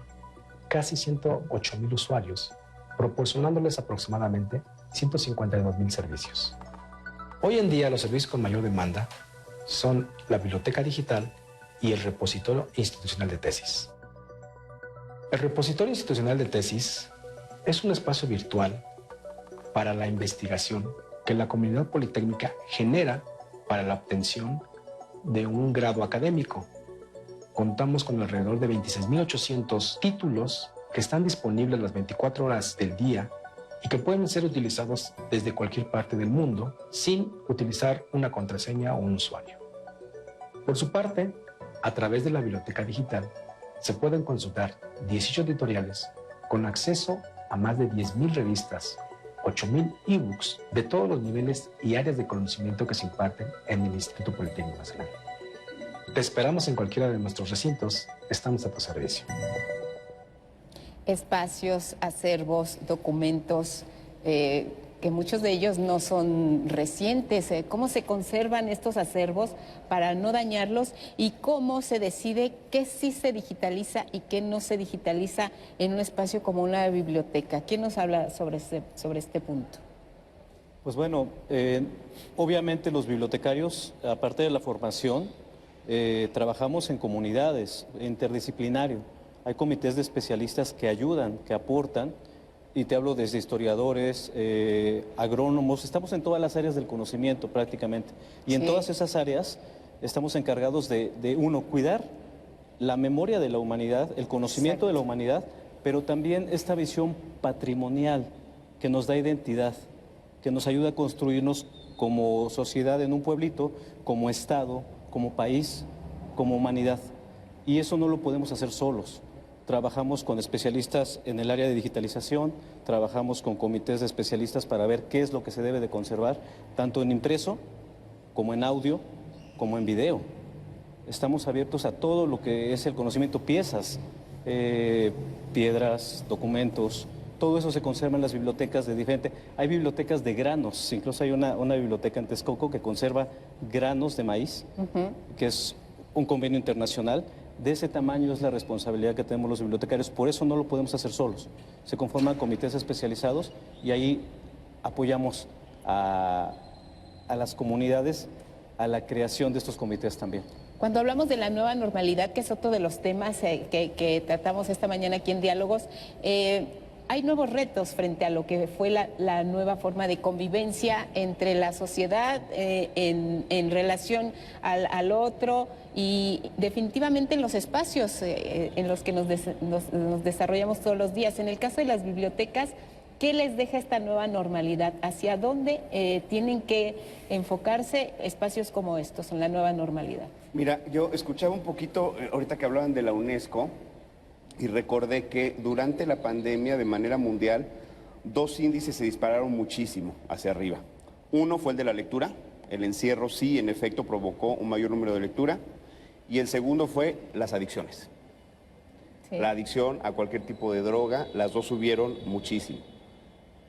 casi 108,000 usuarios, proporcionándoles aproximadamente 152,000 servicios. Hoy en día los servicios con mayor demanda son la biblioteca digital y el repositorio institucional de tesis. El repositorio institucional de tesis es un espacio virtual para la investigación que la comunidad politécnica genera para la obtención de un grado académico. Contamos con alrededor de 26,800 títulos que están disponibles las 24 horas del día y que pueden ser utilizados desde cualquier parte del mundo sin utilizar una contraseña o un usuario. Por su parte, a través de la biblioteca digital se pueden consultar 18 editoriales con acceso a más de 10,000 revistas, 8,000 ebooks de todos los niveles y áreas de conocimiento que se imparten en el Instituto Politécnico Nacional. Te esperamos en cualquiera de nuestros recintos, estamos a tu servicio. Espacios, acervos, documentos, que muchos de ellos no son recientes. ¿Cómo se conservan estos acervos para no dañarlos? ¿Y cómo se decide qué sí se digitaliza y qué no se digitaliza en un espacio como una biblioteca? ¿Quién nos habla sobre este punto? Pues bueno, obviamente los bibliotecarios, aparte de la formación, trabajamos en comunidades, interdisciplinario. Hay comités de especialistas que ayudan, que aportan, y te hablo desde historiadores, agrónomos, estamos en todas las áreas del conocimiento prácticamente. Y en todas esas áreas estamos encargados de uno, cuidar la memoria de la humanidad, el conocimiento de la humanidad, pero también esta visión patrimonial que nos da identidad, que nos ayuda a construirnos como sociedad en un pueblito, como Estado, como país, como humanidad. Y eso no lo podemos hacer solos. Trabajamos con especialistas en el área de digitalización, trabajamos con comités de especialistas para ver qué es lo que se debe de conservar, tanto en impreso, como en audio, como en video. Estamos abiertos a todo lo que es el conocimiento, piezas, piedras, documentos, todo eso se conserva en las bibliotecas de diferente. Hay bibliotecas de granos, incluso hay una biblioteca en Texcoco que conserva granos de maíz, que es un convenio internacional. De ese tamaño es la responsabilidad que tenemos los bibliotecarios, por eso no lo podemos hacer solos. Se conforman comités especializados y ahí apoyamos a las comunidades a la creación de estos comités también. Cuando hablamos de la nueva normalidad, que es otro de los temas que tratamos esta mañana aquí en Diálogos, hay nuevos retos frente a lo que fue la nueva forma de convivencia entre la sociedad en relación al otro y definitivamente en los espacios en los que nos desarrollamos todos los días. En el caso de las bibliotecas, ¿qué les deja esta nueva normalidad? ¿Hacia dónde tienen que enfocarse espacios como estos en la nueva normalidad? Mira, yo escuchaba un poquito ahorita que hablaban de la UNESCO y recordé que durante la pandemia de manera mundial 2 índices se dispararon muchísimo hacia arriba. Uno fue el de la lectura, el encierro sí en efecto provocó un mayor número de lectura, y el segundo fue las adicciones. Sí. La adicción a cualquier tipo de droga, las dos subieron muchísimo.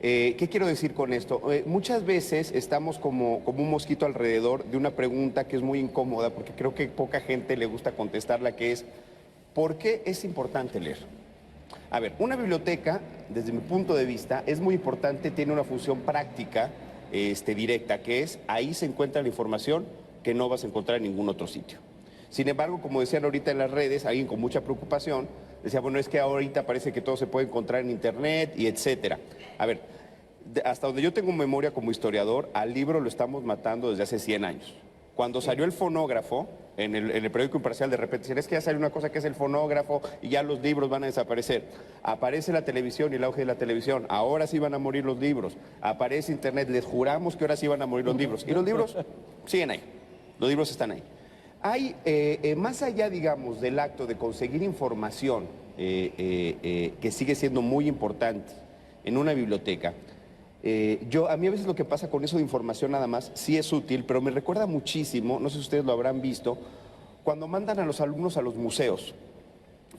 ¿Qué quiero decir con esto? Muchas veces estamos como un mosquito alrededor de una pregunta que es muy incómoda, porque creo que poca gente le gusta contestarla, que es ¿por qué es importante leer? A ver, una biblioteca, desde mi punto de vista, es muy importante, tiene una función práctica, directa, que es ahí se encuentra la información que no vas a encontrar en ningún otro sitio. Sin embargo, como decían ahorita en las redes, alguien con mucha preocupación decía, bueno, es que ahorita parece que todo se puede encontrar en internet y etcétera. A ver, hasta donde yo tengo memoria como historiador, al libro lo estamos matando desde hace 100 años. Cuando salió el fonógrafo, en el periódico Imparcial, de repente decían, es que ya sale una cosa que es el fonógrafo y ya los libros van a desaparecer. Aparece la televisión y el auge de la televisión, ahora sí van a morir los libros. Aparece internet, les juramos que ahora sí van a morir los libros. Y los libros siguen ahí, los libros están ahí. Hay, más allá, digamos, del acto de conseguir información, que sigue siendo muy importante en una biblioteca, a mí a veces lo que pasa con eso de información nada más, sí es útil, pero me recuerda muchísimo, no sé si ustedes lo habrán visto, cuando mandan a los alumnos a los museos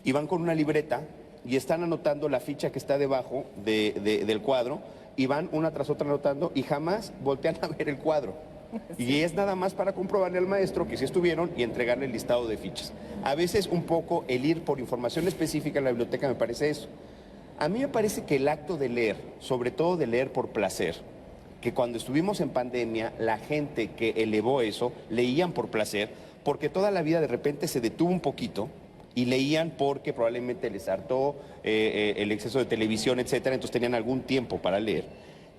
y van con una libreta y están anotando la ficha que está debajo del cuadro y van una tras otra anotando y jamás voltean a ver el cuadro. Y es nada más para comprobarle al maestro que sí estuvieron y entregarle el listado de fichas. A veces un poco el ir por información específica en la biblioteca me parece eso. A mí me parece que el acto de leer, sobre todo de leer por placer, que cuando estuvimos en pandemia, la gente que elevó eso, leían por placer, porque toda la vida de repente se detuvo un poquito y leían porque probablemente les hartó el exceso de televisión, etcétera, entonces tenían algún tiempo para leer.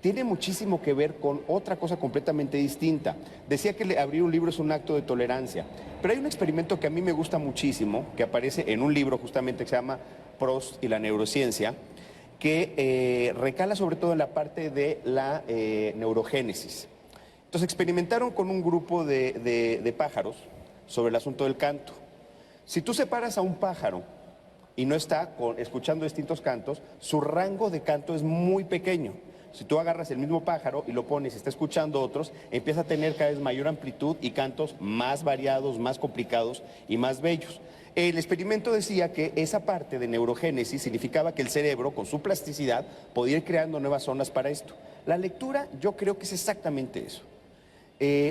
Tiene muchísimo que ver con otra cosa completamente distinta. Decía que abrir un libro es un acto de tolerancia, pero hay un experimento que a mí me gusta muchísimo, que aparece en un libro justamente que se llama Proust y la neurociencia, que recala sobre todo en la parte de la neurogénesis. Entonces experimentaron con un grupo de pájaros sobre el asunto del canto. Si tú separas a un pájaro y no está escuchando distintos cantos, su rango de canto es muy pequeño. Si tú agarras el mismo pájaro y lo pones y está escuchando otros, empieza a tener cada vez mayor amplitud y cantos más variados, más complicados y más bellos. El experimento decía que esa parte de neurogénesis significaba que el cerebro, con su plasticidad, podía ir creando nuevas zonas para esto. La lectura, yo creo que es exactamente eso.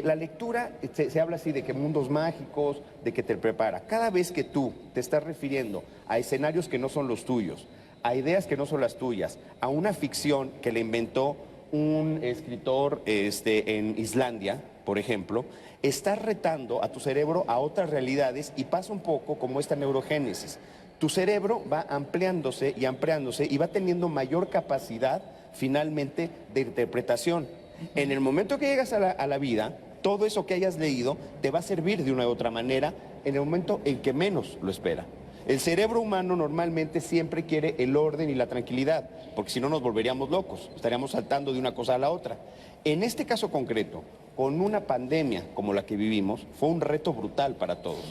La lectura, se habla así de que mundos mágicos, de que te prepara. Cada vez que tú te estás refiriendo a escenarios que no son los tuyos, a ideas que no son las tuyas, a una ficción que le inventó un escritor en Islandia, por ejemplo, estás retando a tu cerebro a otras realidades y pasa un poco como esta neurogénesis. Tu cerebro va ampliándose y va teniendo mayor capacidad finalmente de interpretación. En el momento que llegas a la vida, todo eso que hayas leído te va a servir de una u otra manera en el momento en que menos lo espera. El cerebro humano normalmente siempre quiere el orden y la tranquilidad, porque si no nos volveríamos locos, estaríamos saltando de una cosa a la otra. En este caso concreto, con una pandemia como la que vivimos, fue un reto brutal para todos.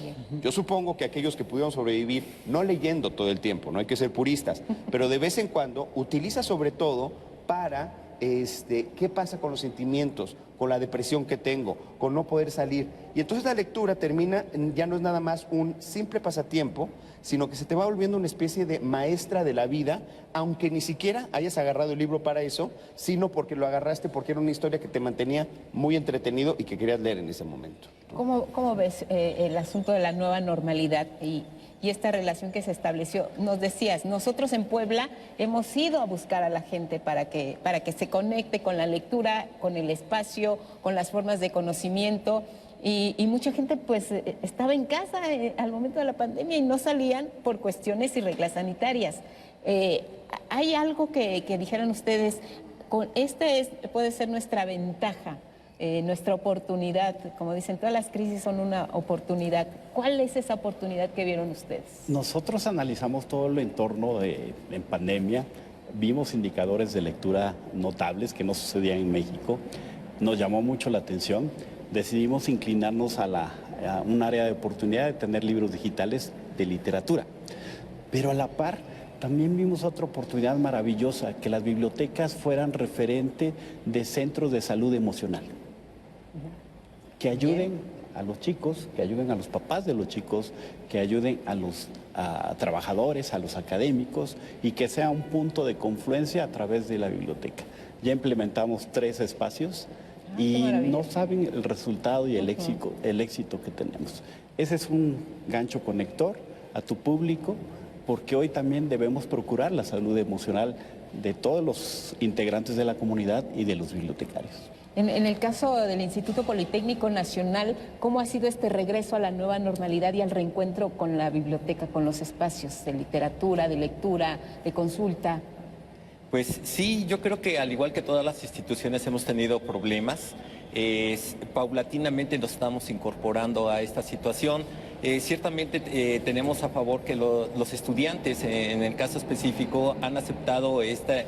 Yo supongo que aquellos que pudieron sobrevivir, no leyendo todo el tiempo, no hay que ser puristas, pero de vez en cuando utiliza sobre todo para qué pasa con los sentimientos, con la depresión que tengo, con no poder salir. Y entonces la lectura termina, ya no es nada más un simple pasatiempo, sino que se te va volviendo una especie de maestra de la vida, aunque ni siquiera hayas agarrado el libro para eso, sino porque lo agarraste porque era una historia que te mantenía muy entretenido y que querías leer en ese momento. ¿Cómo ves el asunto de la nueva normalidad y esta relación que se estableció? Nos decías, nosotros en Puebla hemos ido a buscar a la gente para que se conecte con la lectura, con el espacio, con las formas de conocimiento. Y mucha gente pues estaba en casa al momento de la pandemia y no salían por cuestiones y reglas sanitarias. ¿Hay algo que dijeran ustedes, puede ser nuestra ventaja, nuestra oportunidad? Como dicen, todas las crisis son una oportunidad. ¿Cuál es esa oportunidad que vieron ustedes? Nosotros analizamos todo el entorno en pandemia, vimos indicadores de lectura notables que no sucedían en México, nos llamó mucho la atención. Decidimos inclinarnos a un área de oportunidad de tener libros digitales de literatura. Pero a la par, también vimos otra oportunidad maravillosa, que las bibliotecas fueran referente de centros de salud emocional. Que ayuden a los chicos, que ayuden a los papás de los chicos, que ayuden a los trabajadores, a los académicos, y que sea un punto de confluencia a través de la biblioteca. Ya implementamos 3 espacios. Y no saben el resultado y el éxito que tenemos. Ese es un gancho conector a tu público porque hoy también debemos procurar la salud emocional de todos los integrantes de la comunidad y de los bibliotecarios. En el caso del Instituto Politécnico Nacional, ¿cómo ha sido este regreso a la nueva normalidad y al reencuentro con la biblioteca, con los espacios de literatura, de lectura, de consulta? Pues sí, yo creo que al igual que todas las instituciones hemos tenido problemas. Paulatinamente nos estamos incorporando a esta situación. Ciertamente tenemos a favor que los estudiantes, en el caso específico, han aceptado este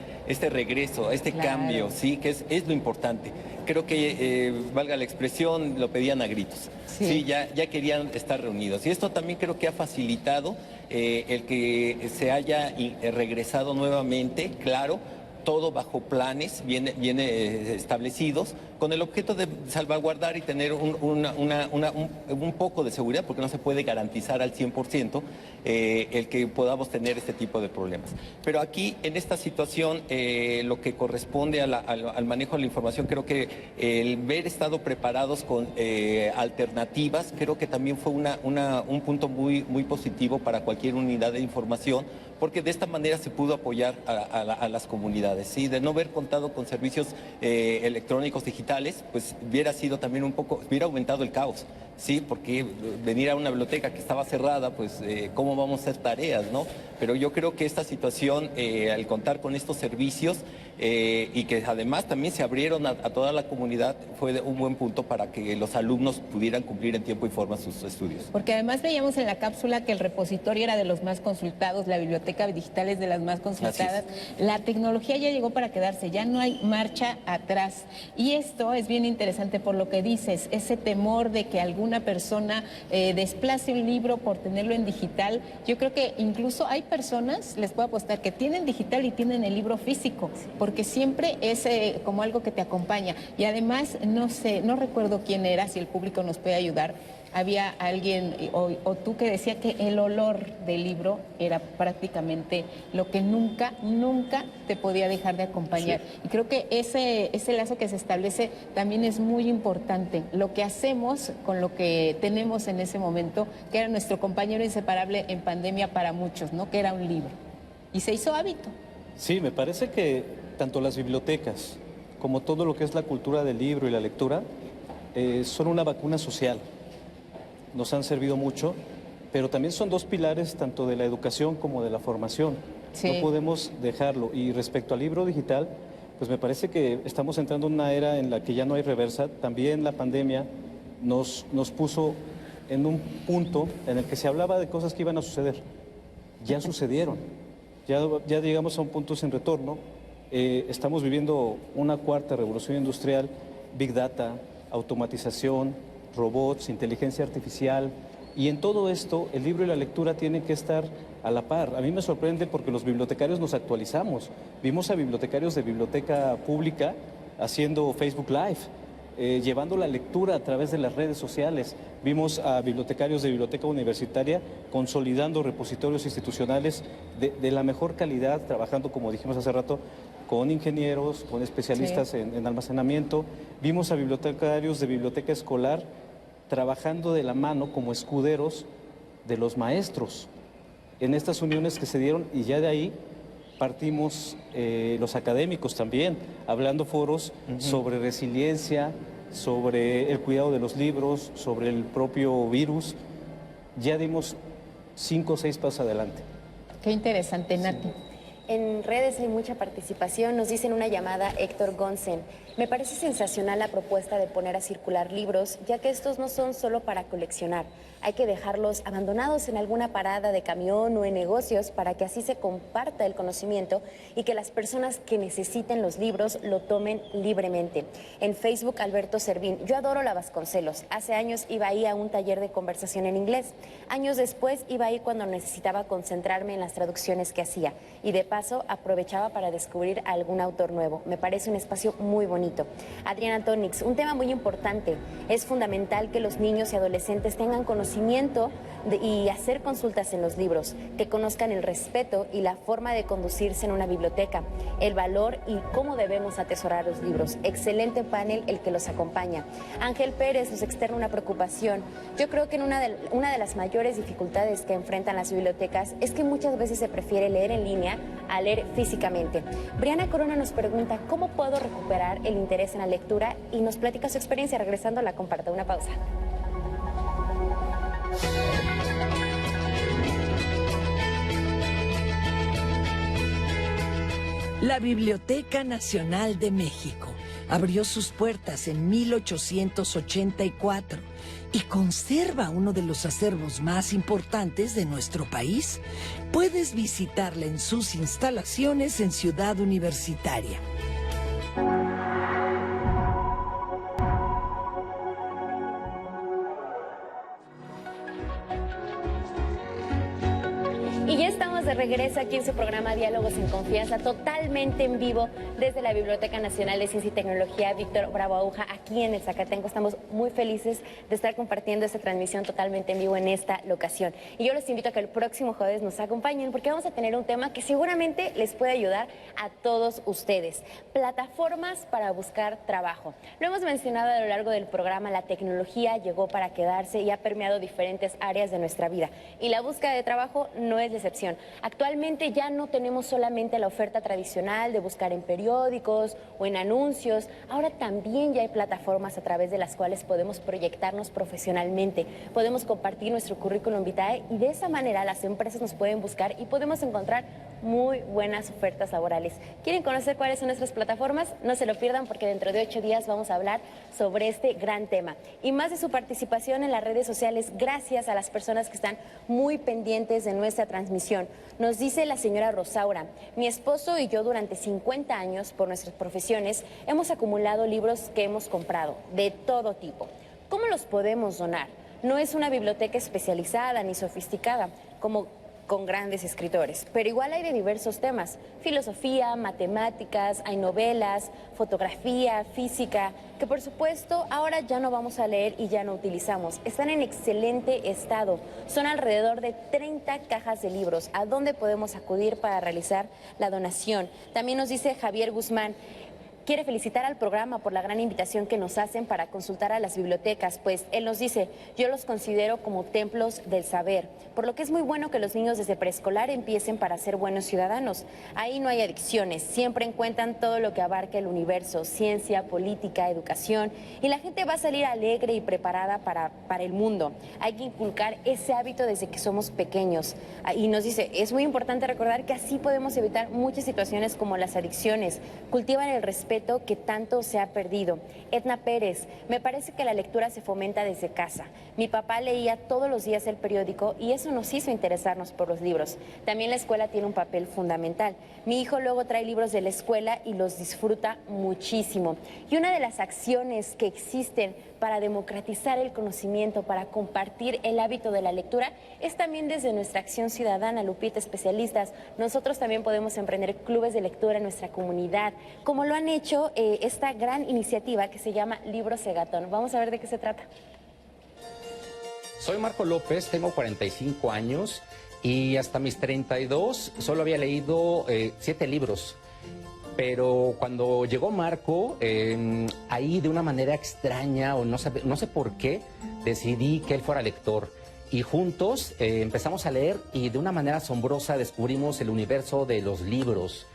regreso, este cambio, ¿sí? Que es lo importante. Creo que, valga la expresión, lo pedían a gritos. Sí, ya querían estar reunidos. Y esto también creo que ha facilitado el que se haya regresado nuevamente, claro, todo bajo planes bien establecidos, con el objeto de salvaguardar y tener un poco de seguridad, porque no se puede garantizar al 100% el que podamos tener este tipo de problemas. Pero aquí, en esta situación, lo que corresponde al manejo de la información, creo que el haber estado preparados con alternativas, creo que también fue un punto muy positivo para cualquier unidad de información, porque de esta manera se pudo apoyar a las comunidades, ¿sí? De no haber contado con servicios electrónicos digitales, pues hubiera sido también hubiera aumentado el caos, ¿sí? Porque venir a una biblioteca que estaba cerrada, pues cómo vamos a hacer tareas, ¿no? Pero yo creo que esta situación, al contar con estos servicios y que además también se abrieron a toda la comunidad, fue un buen punto para que los alumnos pudieran cumplir en tiempo y forma sus estudios. Porque además veíamos en la cápsula que el repositorio era de los más consultados, la biblioteca digital es de las más consultadas. La tecnología ya llegó para quedarse, ya no hay marcha atrás. Y esto es bien interesante por lo que dices, ese temor de que alguna persona desplace un libro por tenerlo en digital. Yo creo que incluso hay personas, les puedo apostar, que tienen digital y tienen el libro físico, porque siempre es como algo que te acompaña. Y además, no sé, no recuerdo quién era, si el público nos puede ayudar. Había alguien o tú que decía que el olor del libro era prácticamente lo que nunca te podía dejar de acompañar. Sí. Y creo que ese lazo que se establece también es muy importante. Lo que hacemos con lo que tenemos en ese momento, que era nuestro compañero inseparable en pandemia para muchos, ¿no? Que era un libro. Y se hizo hábito. Sí, me parece que tanto las bibliotecas como todo lo que es la cultura del libro y la lectura son una vacuna social. Nos han servido mucho, pero también son dos pilares tanto de la educación como de la formación. Sí. No podemos dejarlo. Y respecto al libro digital, pues me parece que estamos entrando en una era en la que ya no hay reversa. También la pandemia nos puso en un punto en el que se hablaba de cosas que iban a suceder. Ya sucedieron. Ya llegamos a un punto sin retorno. Estamos viviendo una cuarta revolución industrial, Big Data, automatización, robots, inteligencia artificial, y en todo esto el libro y la lectura tienen que estar a la par. A mí me sorprende porque los bibliotecarios nos actualizamos. Vimos a bibliotecarios de biblioteca pública haciendo Facebook Live, llevando la lectura a través de las redes sociales. Vimos a bibliotecarios de biblioteca universitaria consolidando repositorios institucionales de la mejor calidad, trabajando, como dijimos hace rato, con ingenieros, con especialistas en almacenamiento. Vimos a bibliotecarios de biblioteca escolar trabajando de la mano como escuderos de los maestros en estas uniones que se dieron, y ya de ahí partimos los académicos también, hablando foros sobre resiliencia, sobre el cuidado de los libros, sobre el propio virus. Ya dimos 5 o 6 pasos adelante. Qué interesante, Nati. En redes hay mucha participación, nos dicen una llamada Héctor Gonsen. Me parece sensacional la propuesta de poner a circular libros, ya que estos no son solo para coleccionar. Hay que dejarlos abandonados en alguna parada de camión o en negocios para que así se comparta el conocimiento y que las personas que necesiten los libros lo tomen libremente. En Facebook, Alberto Servín: yo adoro la Vasconcelos. Hace años iba ahí a un taller de conversación en inglés. Años después iba ahí cuando necesitaba concentrarme en las traducciones que hacía. Y de paso aprovechaba para descubrir algún autor nuevo. Me parece un espacio muy bonito. Adriana Tonix, un tema muy importante. Es fundamental que los niños y adolescentes tengan conocimiento y hacer consultas en los libros, que conozcan el respeto y la forma de conducirse en una biblioteca, el valor y cómo debemos atesorar los libros. Excelente panel el que los acompaña. Ángel Pérez nos externa una preocupación. Yo creo que una de las mayores dificultades que enfrentan las bibliotecas es que muchas veces se prefiere leer en línea a leer físicamente. Briana Corona nos pregunta cómo puedo recuperar el interés en la lectura y nos platica su experiencia. Regresando, la comparto. Una pausa. La Biblioteca Nacional de México abrió sus puertas en 1884 y conserva uno de los acervos más importantes de nuestro país. Puedes visitarla en sus instalaciones en Ciudad Universitaria. Y ya estamos de regreso aquí en su programa Diálogos en Confianza, totalmente en vivo desde la Biblioteca Nacional de Ciencia y Tecnología Víctor Bravo Aguja, aquí en el Zacatenco. Estamos muy felices de estar compartiendo esta transmisión totalmente en vivo en esta locación. Y yo les invito a que el próximo jueves nos acompañen porque vamos a tener un tema que seguramente les puede ayudar a todos ustedes. Plataformas para buscar trabajo. Lo hemos mencionado a lo largo del programa, la tecnología llegó para quedarse y ha permeado diferentes áreas de nuestra vida. Y la búsqueda de trabajo no es excepción. Actualmente ya no tenemos solamente la oferta tradicional de buscar en periódicos o en anuncios, ahora también ya hay plataformas a través de las cuales podemos proyectarnos profesionalmente, podemos compartir nuestro currículum vitae y de esa manera las empresas nos pueden buscar y podemos encontrar muy buenas ofertas laborales. ¿Quieren conocer cuáles son nuestras plataformas? No se lo pierdan porque dentro de 8 días vamos a hablar sobre este gran tema. Y más de su participación en las redes sociales, gracias a las personas que están muy pendientes de nuestra transmisión. Nos dice la señora Rosaura: mi esposo y yo durante 50 años, por nuestras profesiones, hemos acumulado libros que hemos comprado, de todo tipo. ¿Cómo los podemos donar? No es una biblioteca especializada ni sofisticada, como con grandes escritores, pero igual hay de diversos temas: filosofía, matemáticas, hay novelas, fotografía, física, que por supuesto ahora ya no vamos a leer y ya no utilizamos. Están en excelente estado, son alrededor de 30 cajas de libros. ¿A dónde podemos acudir para realizar la donación? También nos dice Javier Guzmán: quiere felicitar al programa por la gran invitación que nos hacen para consultar a las bibliotecas, pues él nos dice: yo los considero como templos del saber, por lo que es muy bueno que los niños desde preescolar empiecen para ser buenos ciudadanos. Ahí no hay adicciones, siempre encuentran todo lo que abarca el universo, ciencia, política, educación, y la gente va a salir alegre y preparada para el mundo. Hay que inculcar ese hábito desde que somos pequeños. Y nos dice: es muy importante recordar que así podemos evitar muchas situaciones como las adicciones. Cultivan el respeto que tanto se ha perdido. Edna Pérez: me parece que la lectura se fomenta desde casa. Mi papá leía todos los días el periódico y eso nos hizo interesarnos por los libros. También la escuela tiene un papel fundamental. Mi hijo luego trae libros de la escuela y los disfruta muchísimo. Y una de las acciones que existen para democratizar el conocimiento, para compartir el hábito de la lectura, es también desde nuestra acción ciudadana. Lupita, especialistas, nosotros también podemos emprender clubes de lectura en nuestra comunidad, como lo han hecho esta gran iniciativa que se llama Libro Segatón. Vamos a ver de qué se trata. Soy Marco López, tengo 45 años y hasta mis 32 solo había leído 7 libros. Pero cuando llegó Marco, ahí de una manera extraña, o no sé por qué, decidí que él fuera lector. Y juntos empezamos a leer y de una manera asombrosa descubrimos el universo de los libros.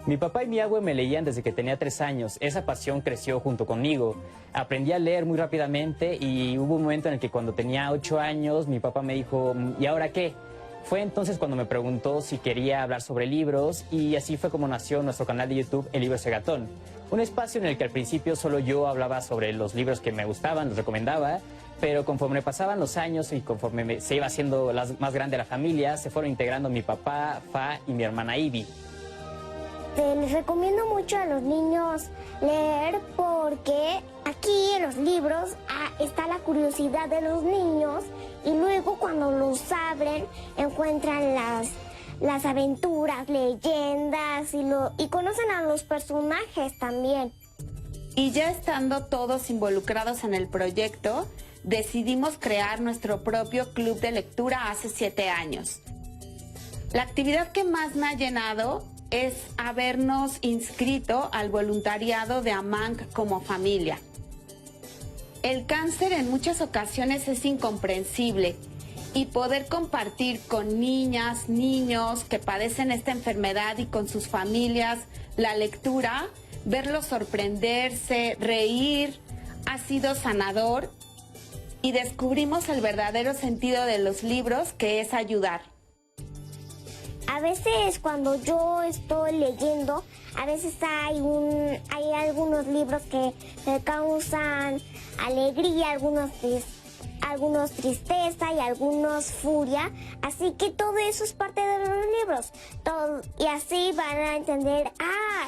Mi papá y mi abue me leían desde que tenía 3 años. Esa pasión creció junto conmigo. Aprendí a leer muy rápidamente y hubo un momento en el que cuando tenía 8 años mi papá me dijo: ¿y ahora qué? Fue entonces cuando me preguntó si quería hablar sobre libros y así fue como nació nuestro canal de YouTube, El Libro Segatón. Un espacio en el que al principio solo yo hablaba sobre los libros que me gustaban, los recomendaba, pero conforme pasaban los años y conforme se iba haciendo más grande la familia, se fueron integrando mi papá, Fa y mi hermana Ivy. Les recomiendo mucho a los niños leer porque aquí en los libros está la curiosidad de los niños y luego cuando los abren encuentran las aventuras, leyendas y conocen a los personajes también. Y ya estando todos involucrados en el proyecto, decidimos crear nuestro propio club de lectura hace 7 años. La actividad que más me ha llenado es habernos inscrito al voluntariado de AMANC como familia. El cáncer en muchas ocasiones es incomprensible y poder compartir con niñas, niños que padecen esta enfermedad y con sus familias la lectura, verlos sorprenderse, reír, ha sido sanador y descubrimos el verdadero sentido de los libros, que es ayudar. A veces cuando yo estoy leyendo, a veces hay algunos libros que me causan alegría, algunos tristeza y algunos furia, así que todo eso es parte de los libros. Y así van a entender,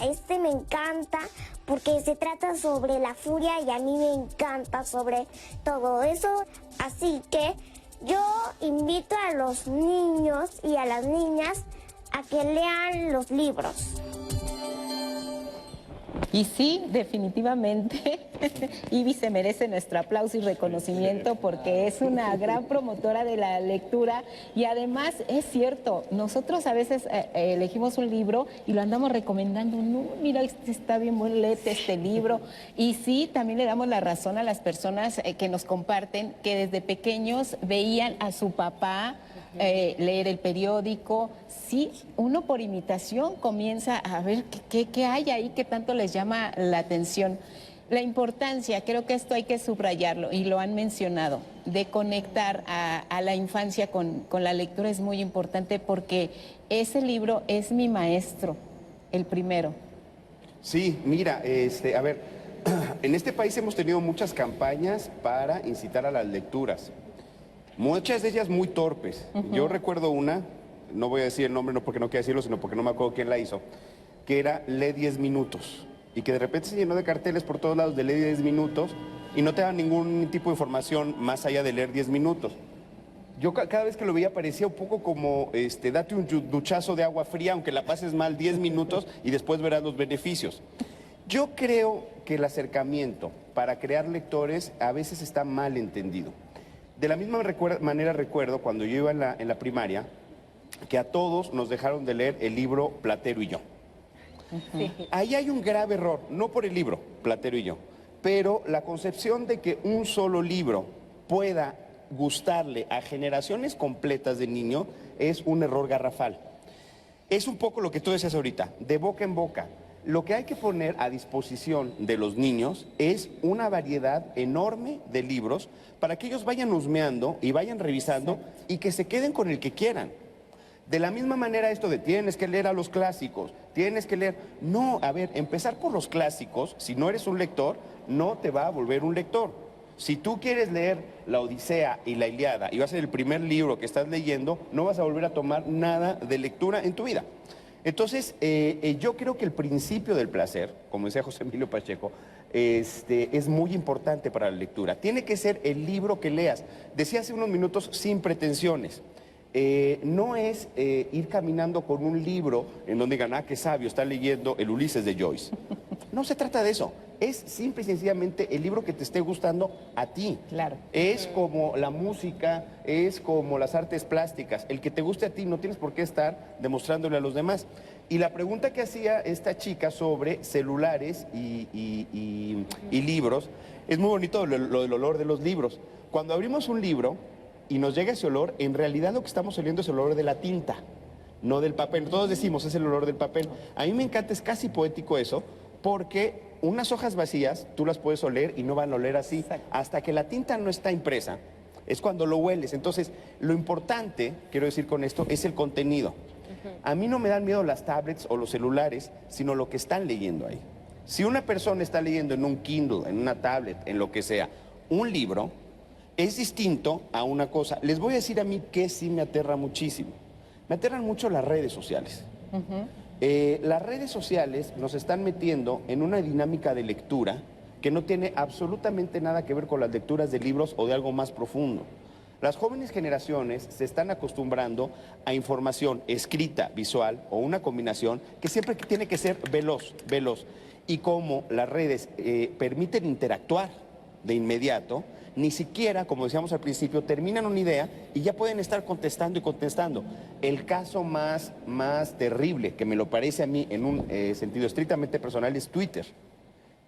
este me encanta porque se trata sobre la furia y a mí me encanta sobre todo eso, así que yo invito a los niños y a las niñas a que lean los libros. Y sí, definitivamente, Ivy se merece nuestro aplauso y reconocimiento porque es una gran promotora de la lectura y además es cierto, nosotros a veces elegimos un libro y lo andamos recomendando, no, mira, está bien bueno, léete este libro. Y sí, también le damos la razón a las personas que nos comparten que desde pequeños veían a su papá leer el periódico. Sí, uno por imitación comienza a ver qué hay ahí que tanto les llama la atención. La importancia, creo que esto hay que subrayarlo y lo han mencionado, de conectar a la infancia con la lectura es muy importante porque ese libro es mi maestro, el primero. Sí, mira, a ver, en este país hemos tenido muchas campañas para incitar a las lecturas. Muchas de ellas muy torpes. Yo recuerdo una, no voy a decir el nombre, no porque no quiera decirlo, sino porque no me acuerdo quién la hizo, que era Lee 10 minutos. Y que de repente se llenó de carteles por todos lados de Lee 10 minutos y no te daban ningún tipo de información más allá de leer 10 minutos. Yo cada vez que lo veía parecía un poco como, date un duchazo de agua fría, aunque la pases mal 10 minutos y después verás los beneficios. Yo creo que el acercamiento para crear lectores a veces está mal entendido. De la misma manera recuerdo cuando yo iba en la primaria que a todos nos dejaron de leer el libro Platero y yo. Sí. Ahí hay un grave error, no por el libro Platero y yo, pero la concepción de que un solo libro pueda gustarle a generaciones completas de niños es un error garrafal. Es un poco lo que tú decías ahorita, de boca en boca. Lo que hay que poner a disposición de los niños es una variedad enorme de libros para que ellos vayan husmeando y vayan revisando y que se queden con el que quieran. De la misma manera esto de tienes que leer a los clásicos, tienes que leer... No, a ver, empezar por los clásicos, si no eres un lector, no te va a volver un lector. Si tú quieres leer la Odisea y la Ilíada y va a ser el primer libro que estás leyendo, no vas a volver a tomar nada de lectura en tu vida. Entonces, yo creo que el principio del placer, como decía José Emilio Pacheco, es muy importante para la lectura. Tiene que ser el libro que leas. Decía hace unos minutos, sin pretensiones. No es ir caminando con un libro en donde digan, qué sabio, está leyendo el Ulises de Joyce. No se trata de eso. Es simple y sencillamente el libro que te esté gustando a ti. Claro. Es como la música, es como las artes plásticas. El que te guste a ti no tienes por qué estar demostrándole a los demás. Y la pregunta que hacía esta chica sobre celulares y libros, es muy bonito lo del olor de los libros. Cuando abrimos un libro y nos llega ese olor, en realidad lo que estamos oliendo es el olor de la tinta, no del papel. Todos decimos, es el olor del papel. A mí me encanta, es casi poético eso, porque unas hojas vacías tú las puedes oler y no van a oler así. Exacto. Hasta que la tinta no está impresa, es cuando lo hueles. Entonces, lo importante, quiero decir con esto, es el contenido. A mí no me dan miedo las tablets o los celulares, sino lo que están leyendo ahí. Si una persona está leyendo en un Kindle, en una tablet, en lo que sea, un libro, es distinto a una cosa. Les voy a decir a mí que sí me aterra muchísimo. Me aterran mucho las redes sociales. Las redes sociales nos están metiendo en una dinámica de lectura que no tiene absolutamente nada que ver con las lecturas de libros o de algo más profundo. Las jóvenes generaciones se están acostumbrando a información escrita, visual o una combinación que siempre tiene que ser veloz. Y como las redes permiten interactuar de inmediato, ni siquiera, como decíamos al principio, terminan una idea y ya pueden estar contestando y contestando. El caso más terrible, que me lo parece a mí en un sentido estrictamente personal, es Twitter.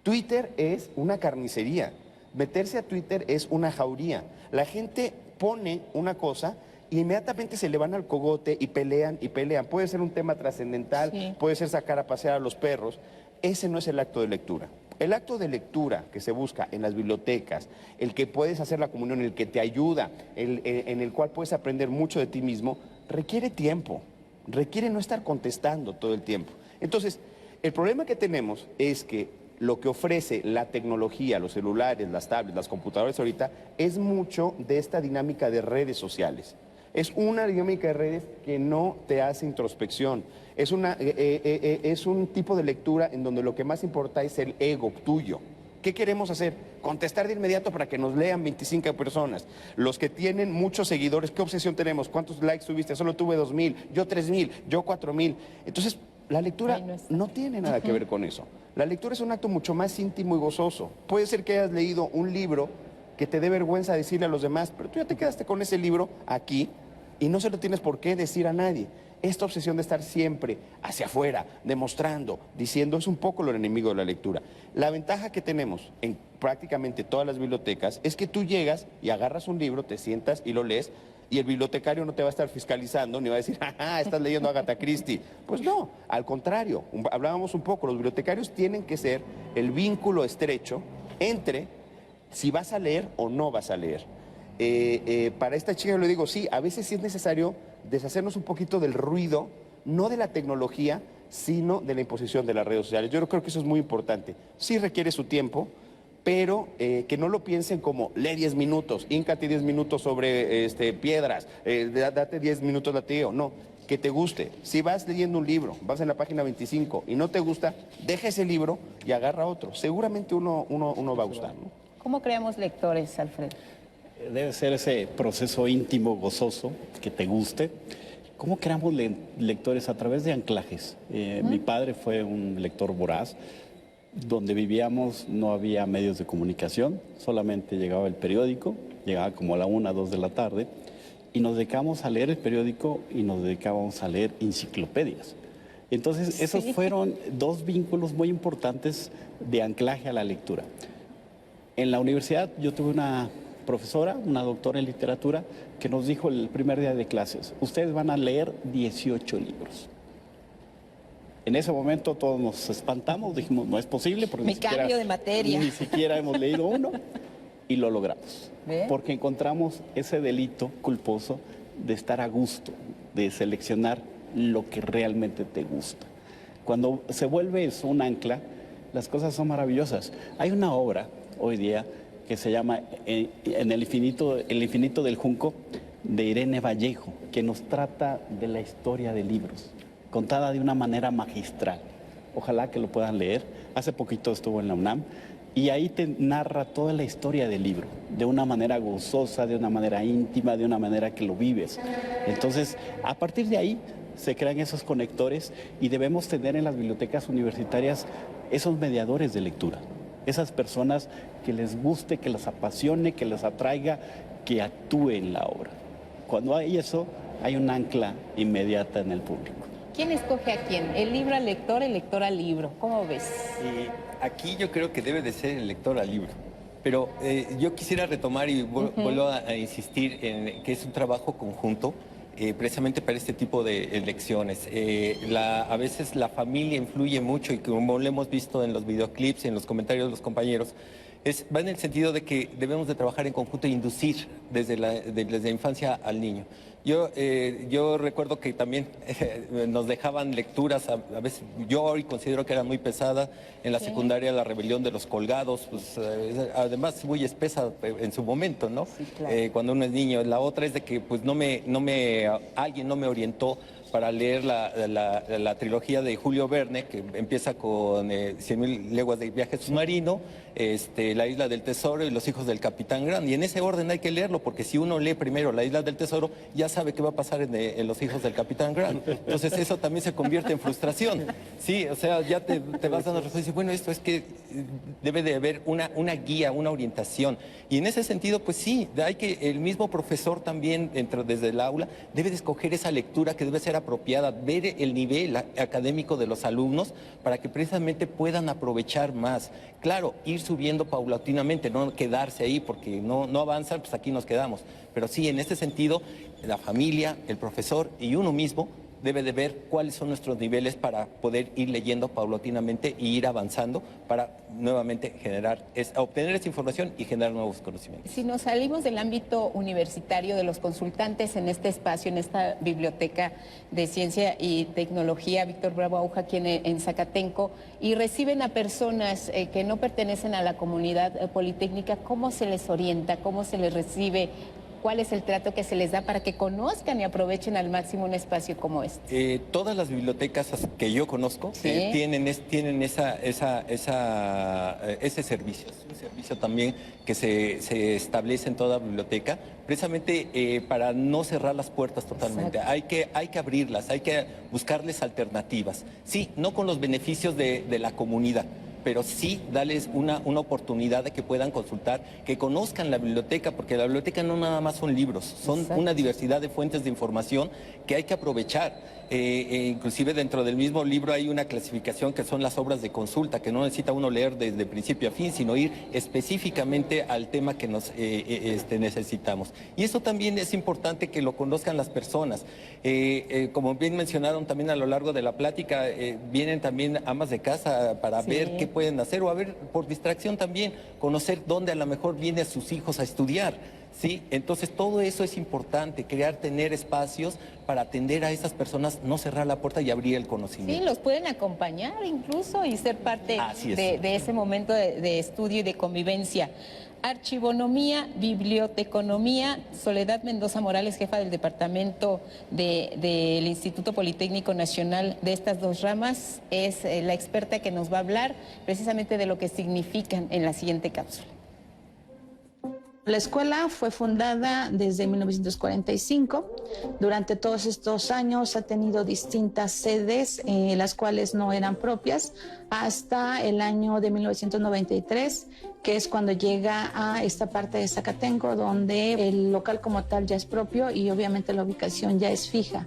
Twitter es una carnicería. Meterse a Twitter es una jauría. La gente pone una cosa y inmediatamente se le van al cogote y pelean y pelean. Puede ser un tema trascendental, sí, puede ser sacar a pasear a los perros. Ese no es el acto de lectura. El acto de lectura que se busca en las bibliotecas, el que puedes hacer la comunión, el que te ayuda, en el cual puedes aprender mucho de ti mismo, requiere tiempo, requiere no estar contestando todo el tiempo. Entonces, el problema que tenemos es que lo que ofrece la tecnología, los celulares, las tablets, las computadoras ahorita, es mucho de esta dinámica de redes sociales. Es una dinámica de redes que no te hace introspección. Es un tipo de lectura en donde lo que más importa es el ego tuyo. ¿Qué queremos hacer? Contestar de inmediato para que nos lean 25 personas. Los que tienen muchos seguidores, ¿qué obsesión tenemos? ¿Cuántos likes tuviste? Solo tuve 2,000, yo 3,000, yo 4,000. Entonces, la lectura no tiene nada que ver con eso. La lectura es un acto mucho más íntimo y gozoso. Puede ser que hayas leído un libro que te dé vergüenza decirle a los demás, pero tú ya te quedaste con ese libro aquí y no se lo tienes por qué decir a nadie. Esta obsesión de estar siempre hacia afuera, demostrando, diciendo, es un poco lo enemigo de la lectura. La ventaja que tenemos en prácticamente todas las bibliotecas es que tú llegas y agarras un libro, te sientas y lo lees, y el bibliotecario no te va a estar fiscalizando ni va a decir, ¡ah, estás leyendo Agatha Christie! Pues no, al contrario, hablábamos un poco, los bibliotecarios tienen que ser el vínculo estrecho entre si vas a leer o no vas a leer. Para esta chica yo le digo, sí, a veces sí es necesario deshacernos un poquito del ruido, no de la tecnología, sino de la imposición de las redes sociales. Yo creo que eso es muy importante. Sí requiere su tiempo, pero que no lo piensen como, lee 10 minutos, híncate 10 minutos sobre piedras, date 10 minutos de ateo. No, que te guste. Si vas leyendo un libro, vas en la página 25 y no te gusta, deja ese libro y agarra otro. Seguramente uno va a gustar, ¿no? ¿Cómo creamos lectores, Alfredo? Debe ser ese proceso íntimo, gozoso, que te guste. ¿Cómo creamos lectores? A través de anclajes. Mi padre fue un lector voraz. Donde vivíamos no había medios de comunicación, solamente llegaba el periódico, llegaba como a la 1, 2 de la tarde, y nos dedicábamos a leer el periódico y nos dedicábamos a leer enciclopedias. Entonces, esos fueron dos vínculos muy importantes de anclaje a la lectura. En la universidad yo tuve una profesora, una doctora en literatura, que nos dijo el primer día de clases, ustedes van a leer 18 libros. En ese momento todos nos espantamos, dijimos, no es posible, porque Mi cambio de materia. Ni siquiera hemos leído uno, y lo logramos. ¿Ve? Porque encontramos ese delito culposo de estar a gusto, de seleccionar lo que realmente te gusta. Cuando se vuelve eso un ancla, las cosas son maravillosas. Hay una obra hoy día que se llama El infinito del junco, de Irene Vallejo, que nos trata de la historia de libros, contada de una manera magistral. Ojalá que lo puedan leer. Hace poquito estuvo en la UNAM y ahí te narra toda la historia del libro, de una manera gozosa, de una manera íntima, de una manera que lo vives. Entonces, a partir de ahí se crean esos conectores y debemos tener en las bibliotecas universitarias esos mediadores de lectura, esas personas que les guste, que les apasione, que les atraiga, que actúe en la obra. Cuando hay eso, hay un ancla inmediata en el público. ¿Quién escoge a quién? ¿El libro al lector, el lector al libro? ¿Cómo ves? Aquí yo creo que debe de ser el lector al libro. Pero yo quisiera retomar y vuelvo a insistir en que es un trabajo conjunto precisamente para este tipo de elecciones. A veces la familia influye mucho y como lo hemos visto en los videoclips y en los comentarios de los compañeros, va en el sentido de que debemos de trabajar en conjunto e inducir desde la infancia al niño. Yo recuerdo que también nos dejaban lecturas, a veces yo hoy considero que era muy pesada, en la secundaria La rebelión de los colgados, pues, además muy espesa en su momento, ¿no? Sí, claro. Cuando uno es niño. La otra es de que pues alguien no me orientó para leer la trilogía de Julio Verne, que empieza con 100.000 leguas de viaje submarino, La Isla del Tesoro y Los hijos del Capitán Grant. Y en ese orden hay que leerlo, porque si uno lee primero La Isla del Tesoro, ya sabe qué va a pasar en Los hijos del Capitán Grant. Entonces eso también se convierte en frustración. Sí, o sea, ya te vas dando respuesta y dices, bueno, esto es que debe de haber una guía, una orientación. Y en ese sentido, pues sí, hay que el mismo profesor también, desde el aula, debe de escoger esa lectura que debe ser apropiada, ver el nivel académico de los alumnos para que precisamente puedan aprovechar más. Claro, ir subiendo paulatinamente, no quedarse ahí porque no avanzan, pues aquí nos quedamos. Pero sí, en este sentido, la familia, el profesor y uno mismo debe de ver cuáles son nuestros niveles para poder ir leyendo paulatinamente y ir avanzando para nuevamente obtener esa información y generar nuevos conocimientos. Si nos salimos del ámbito universitario, de los consultantes en este espacio, en esta biblioteca de ciencia y tecnología, Víctor Bravo Aúja, aquí en Zacatenco, y reciben a personas que no pertenecen a la comunidad politécnica, ¿cómo se les orienta? ¿Cómo se les recibe? ¿Cuál es el trato que se les da para que conozcan y aprovechen al máximo un espacio como este? Todas las bibliotecas que yo conozco tienen ese servicio. Es un servicio también que se establece en toda biblioteca, precisamente para no cerrar las puertas totalmente. Hay que abrirlas, hay que buscarles alternativas. Sí, no con los beneficios de la comunidad, pero sí darles una oportunidad de que puedan consultar, que conozcan la biblioteca, porque la biblioteca no nada más son libros, son una diversidad de fuentes de información que hay que aprovechar. Inclusive dentro del mismo libro hay una clasificación que son las obras de consulta, que no necesita uno leer desde principio a fin, sino ir específicamente al tema que nos necesitamos. Y eso también es importante que lo conozcan las personas. Como bien mencionaron también a lo largo de la plática, vienen también amas de casa para ver qué pueden hacer, o a ver, por distracción también, conocer dónde a lo mejor vienen sus hijos a estudiar. ¿Sí? Entonces todo eso es importante, tener espacios para atender a esas personas, no cerrar la puerta y abrir el conocimiento. Sí, los pueden acompañar incluso y ser parte de ese momento de estudio y de convivencia. Archivonomía, biblioteconomía, Soledad Mendoza Morales, jefa del departamento del Instituto Politécnico Nacional de estas dos ramas, es la experta que nos va a hablar precisamente de lo que significan en la siguiente cápsula. La escuela fue fundada desde 1945. Durante todos estos años ha tenido distintas sedes, las cuales no eran propias, hasta el año de 1993, que es cuando llega a esta parte de Zacatenco, donde el local como tal ya es propio y obviamente la ubicación ya es fija.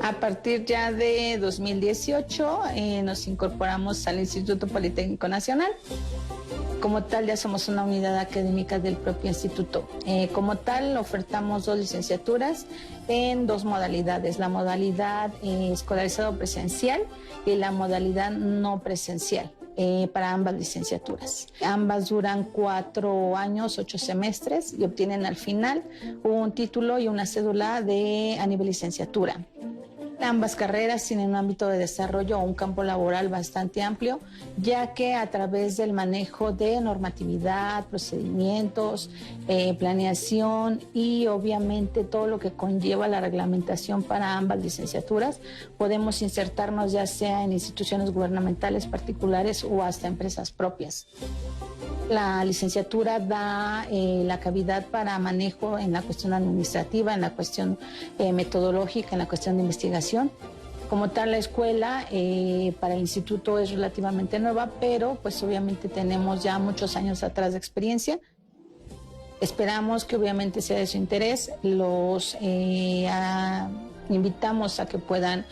A partir ya de 2018 nos incorporamos al Instituto Politécnico Nacional. Como tal, ya somos una unidad académica del propio instituto. Como tal, ofertamos 2 licenciaturas en 2 modalidades, la modalidad escolarizado presencial y la modalidad no presencial. Para ambas licenciaturas. Ambas duran 4 años, 8 semestres y obtienen al final un título y una cédula a nivel licenciatura. Ambas carreras tienen un ámbito de desarrollo o un campo laboral bastante amplio, ya que a través del manejo de normatividad, procedimientos, planeación y obviamente todo lo que conlleva la reglamentación para ambas licenciaturas, podemos insertarnos ya sea en instituciones gubernamentales particulares o hasta empresas propias. La licenciatura da la cavidad para manejo en la cuestión administrativa, en la cuestión metodológica, en la cuestión de investigación. Como tal, la escuela para el instituto es relativamente nueva, pero pues obviamente tenemos ya muchos años atrás de experiencia. Esperamos que obviamente sea de su interés. Los invitamos a que puedan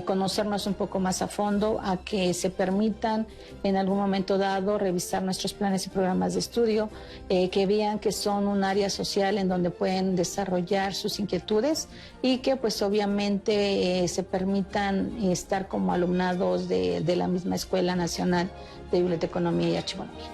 conocernos un poco más a fondo, a que se permitan en algún momento dado revisar nuestros planes y programas de estudio, que vean que son un área social en donde pueden desarrollar sus inquietudes y que pues obviamente se permitan estar como alumnados de la misma Escuela Nacional de Biblioteconomía y Archivonomía.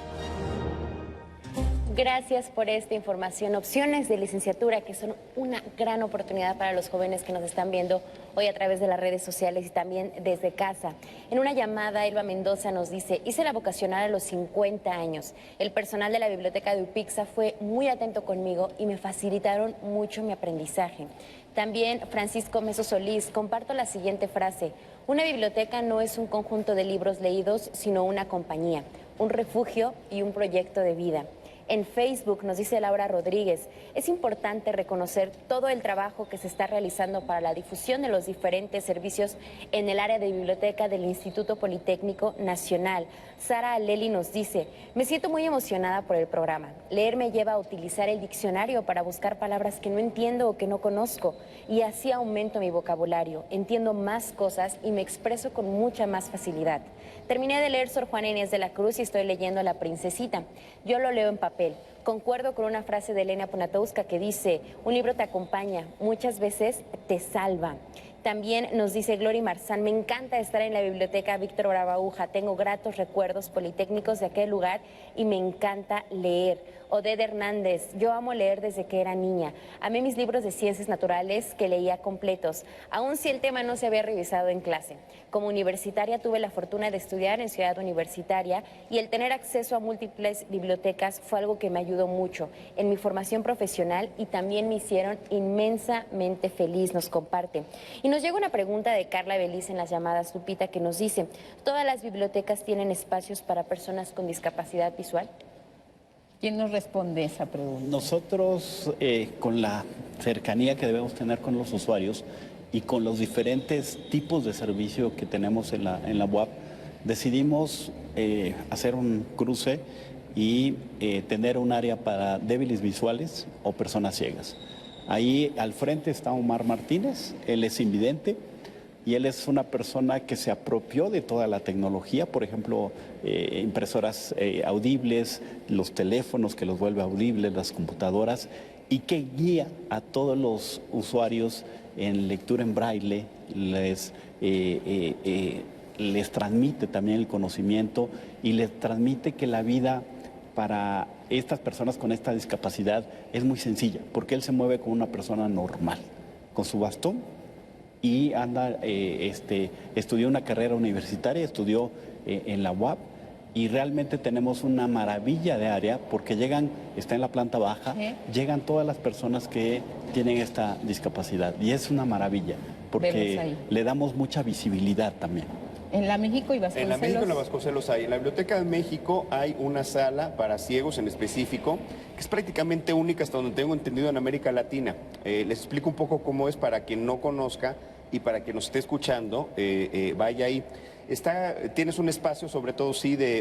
Gracias por esta información. Opciones de licenciatura que son una gran oportunidad para los jóvenes que nos están viendo hoy a través de las redes sociales y también desde casa. En una llamada, Elba Mendoza nos dice: hice la vocacional a los 50 años. El personal de la biblioteca de UPIXA fue muy atento conmigo y me facilitaron mucho mi aprendizaje. También Francisco Meso Solís, comparto la siguiente frase: una biblioteca no es un conjunto de libros leídos, sino una compañía, un refugio y un proyecto de vida. En Facebook nos dice Laura Rodríguez, es importante reconocer todo el trabajo que se está realizando para la difusión de los diferentes servicios en el área de biblioteca del Instituto Politécnico Nacional. Sara Aleli nos dice, me siento muy emocionada por el programa. Leer me lleva a utilizar el diccionario para buscar palabras que no entiendo o que no conozco, y así aumento mi vocabulario, entiendo más cosas y me expreso con mucha más facilidad. Terminé de leer Sor Juana Inés de la Cruz y estoy leyendo La Princesita. Yo lo leo en papel. Concuerdo con una frase de Elena Poniatowska que dice, un libro te acompaña, muchas veces te salva. También nos dice Glory Marzán, me encanta estar en la biblioteca Víctor Bravaúja, tengo gratos recuerdos politécnicos de aquel lugar y me encanta leer. Oded Hernández, yo amo leer desde que era niña. Amé mis libros de ciencias naturales que leía completos, aun si el tema no se había revisado en clase. Como universitaria tuve la fortuna de estudiar en Ciudad Universitaria y el tener acceso a múltiples bibliotecas fue algo que me ayudó mucho en mi formación profesional y también me hicieron inmensamente feliz, nos comparte. Y nos llega una pregunta de Carla Beliz en las llamadas, Lupita, que nos dice, ¿todas las bibliotecas tienen espacios para personas con discapacidad visual? ¿Quién nos responde esa pregunta? Nosotros, con la cercanía que debemos tener con los usuarios y con los diferentes tipos de servicio que tenemos en la UAP, decidimos hacer un cruce y tener un área para débiles visuales o personas ciegas. Ahí al frente está Omar Martínez, él es invidente y él es una persona que se apropió de toda la tecnología, por ejemplo, impresoras audibles, los teléfonos que los vuelve audibles, las computadoras, y que guía a todos los usuarios en lectura en braille, les transmite también el conocimiento y les transmite que la vida para estas personas con esta discapacidad es muy sencilla, porque él se mueve como una persona normal, con su bastón y anda, estudió una carrera universitaria, estudió en la UAP y realmente tenemos una maravilla de área porque está en la planta baja, llegan todas las personas que tienen esta discapacidad y es una maravilla porque le damos mucha visibilidad también. En la México y Vasconcelos. En la México y la Vasconcelos hay. En la Biblioteca de México hay una sala para ciegos en específico, que es prácticamente única hasta donde tengo entendido en América Latina. Les explico un poco cómo es para quien no conozca y para quien nos esté escuchando, vaya ahí. Tienes un espacio, sobre todo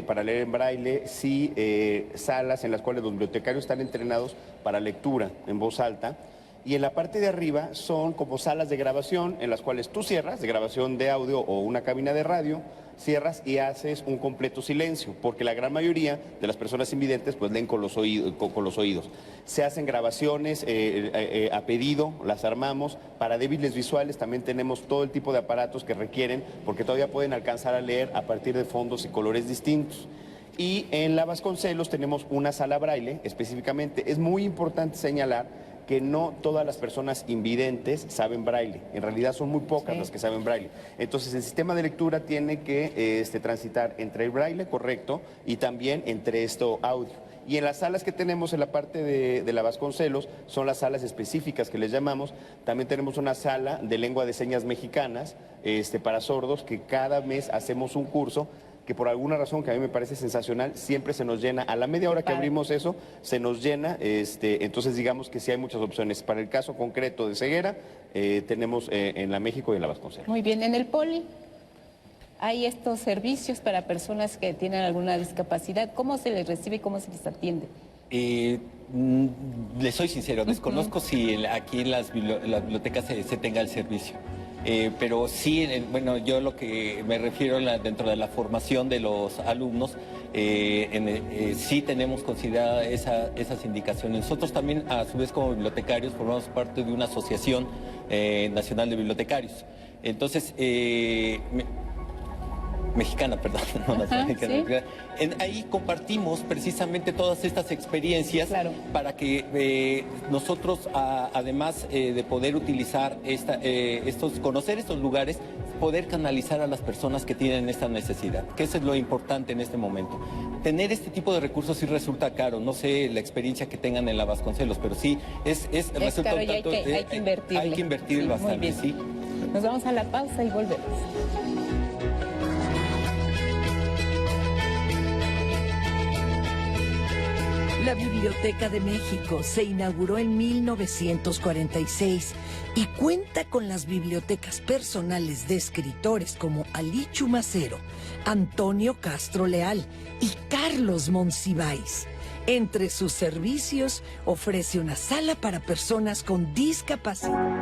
para leer en braille, salas en las cuales los bibliotecarios están entrenados para lectura en voz alta. Y en la parte de arriba son como salas de grabación en las cuales tú cierras, de grabación de audio o una cabina de radio, cierras y haces un completo silencio, porque la gran mayoría de las personas invidentes pues leen con los oídos. Se hacen grabaciones a pedido, las armamos. Para débiles visuales también tenemos todo el tipo de aparatos que requieren, porque todavía pueden alcanzar a leer a partir de fondos y colores distintos. Y en la Vasconcelos tenemos una sala braille específicamente. Es muy importante señalar que no todas las personas invidentes saben braille. En realidad son muy pocas las que saben braille. Entonces el sistema de lectura tiene que transitar entre el braille correcto y también entre esto audio. Y en las salas que tenemos en la parte de la Vasconcelos, son las salas específicas que les llamamos. También tenemos una sala de lengua de señas mexicanas para sordos, que cada mes hacemos un curso que por alguna razón que a mí me parece sensacional, siempre se nos llena. A la media hora que abrimos eso, se nos llena. Entonces digamos que sí hay muchas opciones. Para el caso concreto de ceguera, tenemos en la México y en la Vasconcelos. Muy bien, en el Poli hay estos servicios para personas que tienen alguna discapacidad. ¿Cómo se les recibe y cómo se les atiende? Les soy sincero, desconozco si aquí en las bibliotecas se tenga el servicio. Pero sí, bueno, yo lo que me refiero dentro de la formación de los alumnos, sí tenemos considerada esas indicaciones. Nosotros también, a su vez, como bibliotecarios, formamos parte de una asociación nacional de bibliotecarios. Entonces, mexicana, perdón, no nacional, mexicana. ¿Sí? Ahí compartimos precisamente todas estas experiencias para que nosotros, además de poder utilizar conocer estos lugares, poder canalizar a las personas que tienen esta necesidad, que eso es lo importante en este momento. Tener este tipo de recursos sí resulta caro, no sé la experiencia que tengan en la Vasconcelos, pero sí resulta caro un y tanto, hay que invertirle. Hay que invertir Sí, bastante, muy bien. sí. Nos vamos a la pausa y volvemos. La Biblioteca de México se inauguró en 1946 y cuenta con las bibliotecas personales de escritores como Alí Chumacero, Antonio Castro Leal y Carlos Monsiváis. Entre sus servicios ofrece una sala para personas con discapacidad.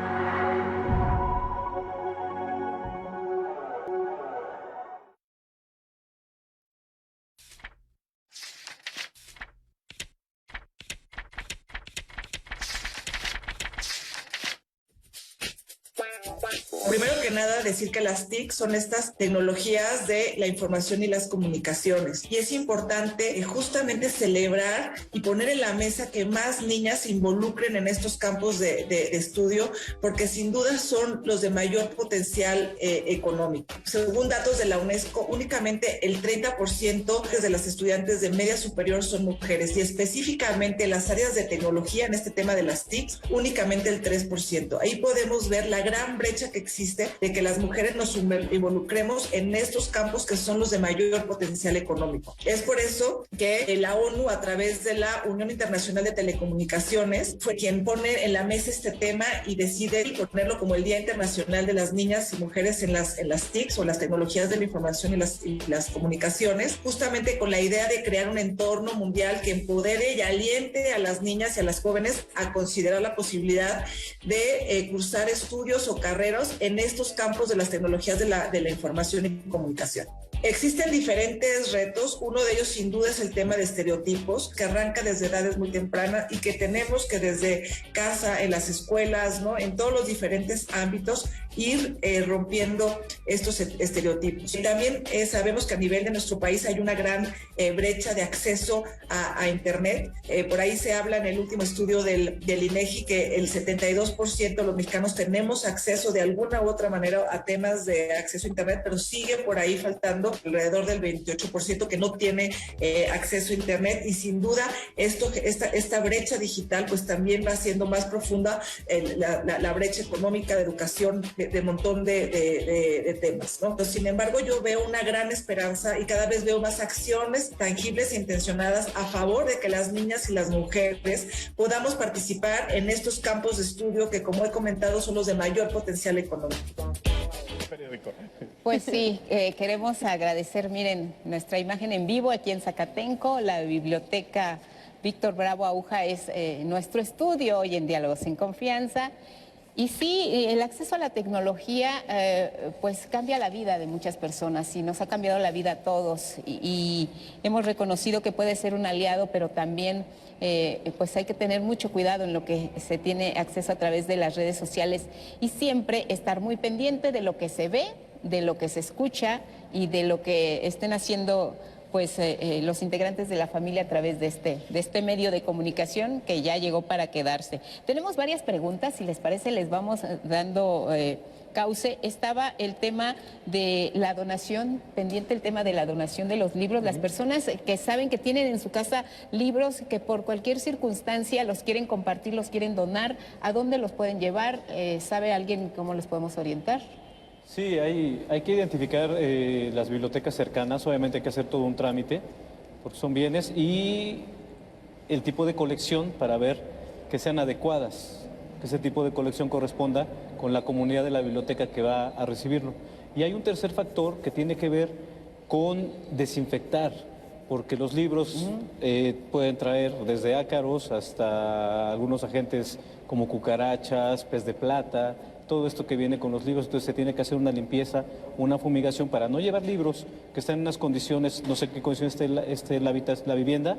Primero que nada, decir que las TIC son estas tecnologías de la información y las comunicaciones. Y es importante justamente celebrar y poner en la mesa que más niñas se involucren en estos campos de estudio, porque sin duda son los de mayor potencial económico. Según datos de la UNESCO, únicamente el 30% de las estudiantes de media superior son mujeres, y específicamente en las áreas de tecnología, en este tema de las TIC, únicamente el 3%. Ahí podemos ver la gran brecha que existe de que las mujeres nos involucremos en estos campos que son los de mayor potencial económico. Es por eso que la ONU, a través de la Unión Internacional de Telecomunicaciones, fue quien pone en la mesa este tema y decide ponerlo como el Día Internacional de las Niñas y Mujeres en las TICs, o las tecnologías de la información y las comunicaciones, justamente con la idea de crear un entorno mundial que empodere y aliente a las niñas y a las jóvenes a considerar la posibilidad de cursar estudios o carreras en estos campos de las tecnologías de la información y comunicación. Existen diferentes retos, uno de ellos sin duda es el tema de estereotipos, que arranca desde edades muy tempranas y que tenemos que desde casa, en las escuelas, ¿no?, en todos los diferentes ámbitos, ir rompiendo estos estereotipos. Y también sabemos que a nivel de nuestro país hay una gran brecha de acceso a Internet. Por ahí se habla en el último estudio del INEGI que el 72% de los mexicanos tenemos acceso de alguna u otra manera a temas de acceso a Internet, pero sigue por ahí faltando alrededor del 28% que no tiene acceso a Internet, y sin duda esta brecha digital pues también va siendo más profunda, la brecha económica, de educación, de montón de temas, ¿no? Pero, sin embargo, yo veo una gran esperanza y cada vez veo más acciones tangibles e intencionadas a favor de que las niñas y las mujeres podamos participar en estos campos de estudio que, como he comentado, son los de mayor potencial económico. Pues sí, queremos agradecer, miren, nuestra imagen en vivo aquí en Zacatenco. La biblioteca Víctor Bravo Aúja es nuestro estudio hoy en Diálogos en Confianza. Y sí, el acceso a la tecnología pues cambia la vida de muchas personas, y nos ha cambiado la vida a todos, y hemos reconocido que puede ser un aliado, pero también pues hay que tener mucho cuidado en lo que se tiene acceso a través de las redes sociales, y siempre estar muy pendiente de lo que se ve, de lo que se escucha y de lo que estén haciendo pues los integrantes de la familia a través de este medio de comunicación que ya llegó para quedarse. Tenemos varias preguntas, si les parece les vamos dando cauce. Estaba el tema de la donación, pendiente el tema de la donación de los libros. Las personas que saben que tienen en su casa libros que por cualquier circunstancia los quieren compartir, los quieren donar, ¿a dónde los pueden llevar? ¿Sabe alguien cómo los podemos orientar? Sí, hay que identificar las bibliotecas cercanas, obviamente hay que hacer todo un trámite, porque son bienes, y el tipo de colección para ver que sean adecuadas, que ese tipo de colección corresponda con la comunidad de la biblioteca que va a recibirlo. Y hay un tercer factor que tiene que ver con desinfectar, porque los libros pueden traer desde ácaros hasta algunos agentes como cucarachas, pez de plata, todo esto que viene con los libros. Entonces se tiene que hacer una limpieza, una fumigación para no llevar libros que están en unas condiciones, no sé qué condiciones esté la vivienda,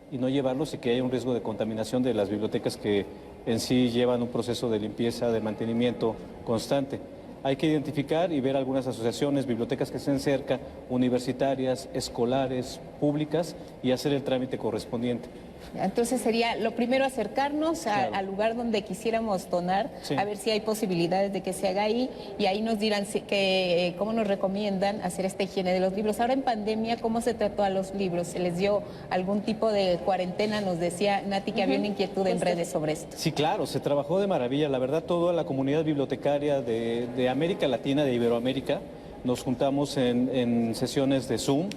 y no llevarlos y que haya un riesgo de contaminación de las bibliotecas que en sí llevan un proceso de limpieza, de mantenimiento constante. Hay que identificar y ver algunas asociaciones, bibliotecas que estén cerca, universitarias, escolares, públicas, y hacer el trámite correspondiente. Entonces sería lo primero acercarnos al lugar donde quisiéramos donar, Sí. a ver si hay posibilidades de que se haga ahí, y ahí nos dirán cómo nos recomiendan hacer esta higiene de los libros. Ahora en pandemia, ¿cómo se trató a los libros? ¿Se les dio algún tipo de cuarentena? Nos decía Nati que había una inquietud en redes sobre esto. Sí, claro, se trabajó de maravilla. La verdad, toda la comunidad bibliotecaria de América Latina, de Iberoamérica, nos juntamos en sesiones de Zoom.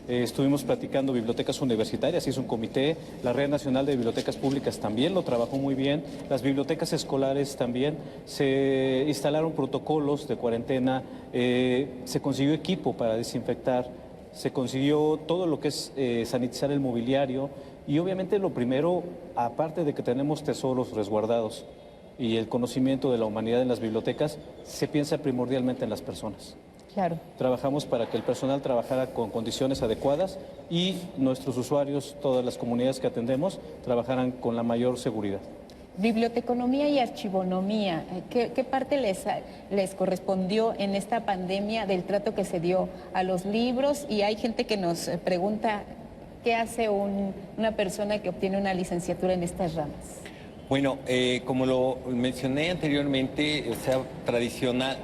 Estuvimos platicando bibliotecas universitarias, hizo un comité, la Red Nacional de Bibliotecas Públicas también lo trabajó muy bien, las bibliotecas escolares también, se instalaron protocolos de cuarentena, se consiguió equipo para desinfectar, se consiguió todo lo que es sanitizar el mobiliario, y obviamente lo primero, aparte de que tenemos tesoros resguardados y el conocimiento de la humanidad en las bibliotecas, se piensa primordialmente en las personas. Claro. Trabajamos para que el personal trabajara con condiciones adecuadas y nuestros usuarios, todas las comunidades que atendemos, trabajaran con la mayor seguridad. Biblioteconomía y archivonomía, ¿qué parte les correspondió en esta pandemia del trato que se dio a los libros? Y hay gente que nos pregunta, ¿qué hace una persona que obtiene una licenciatura en estas ramas? Bueno, como lo mencioné anteriormente, o sea,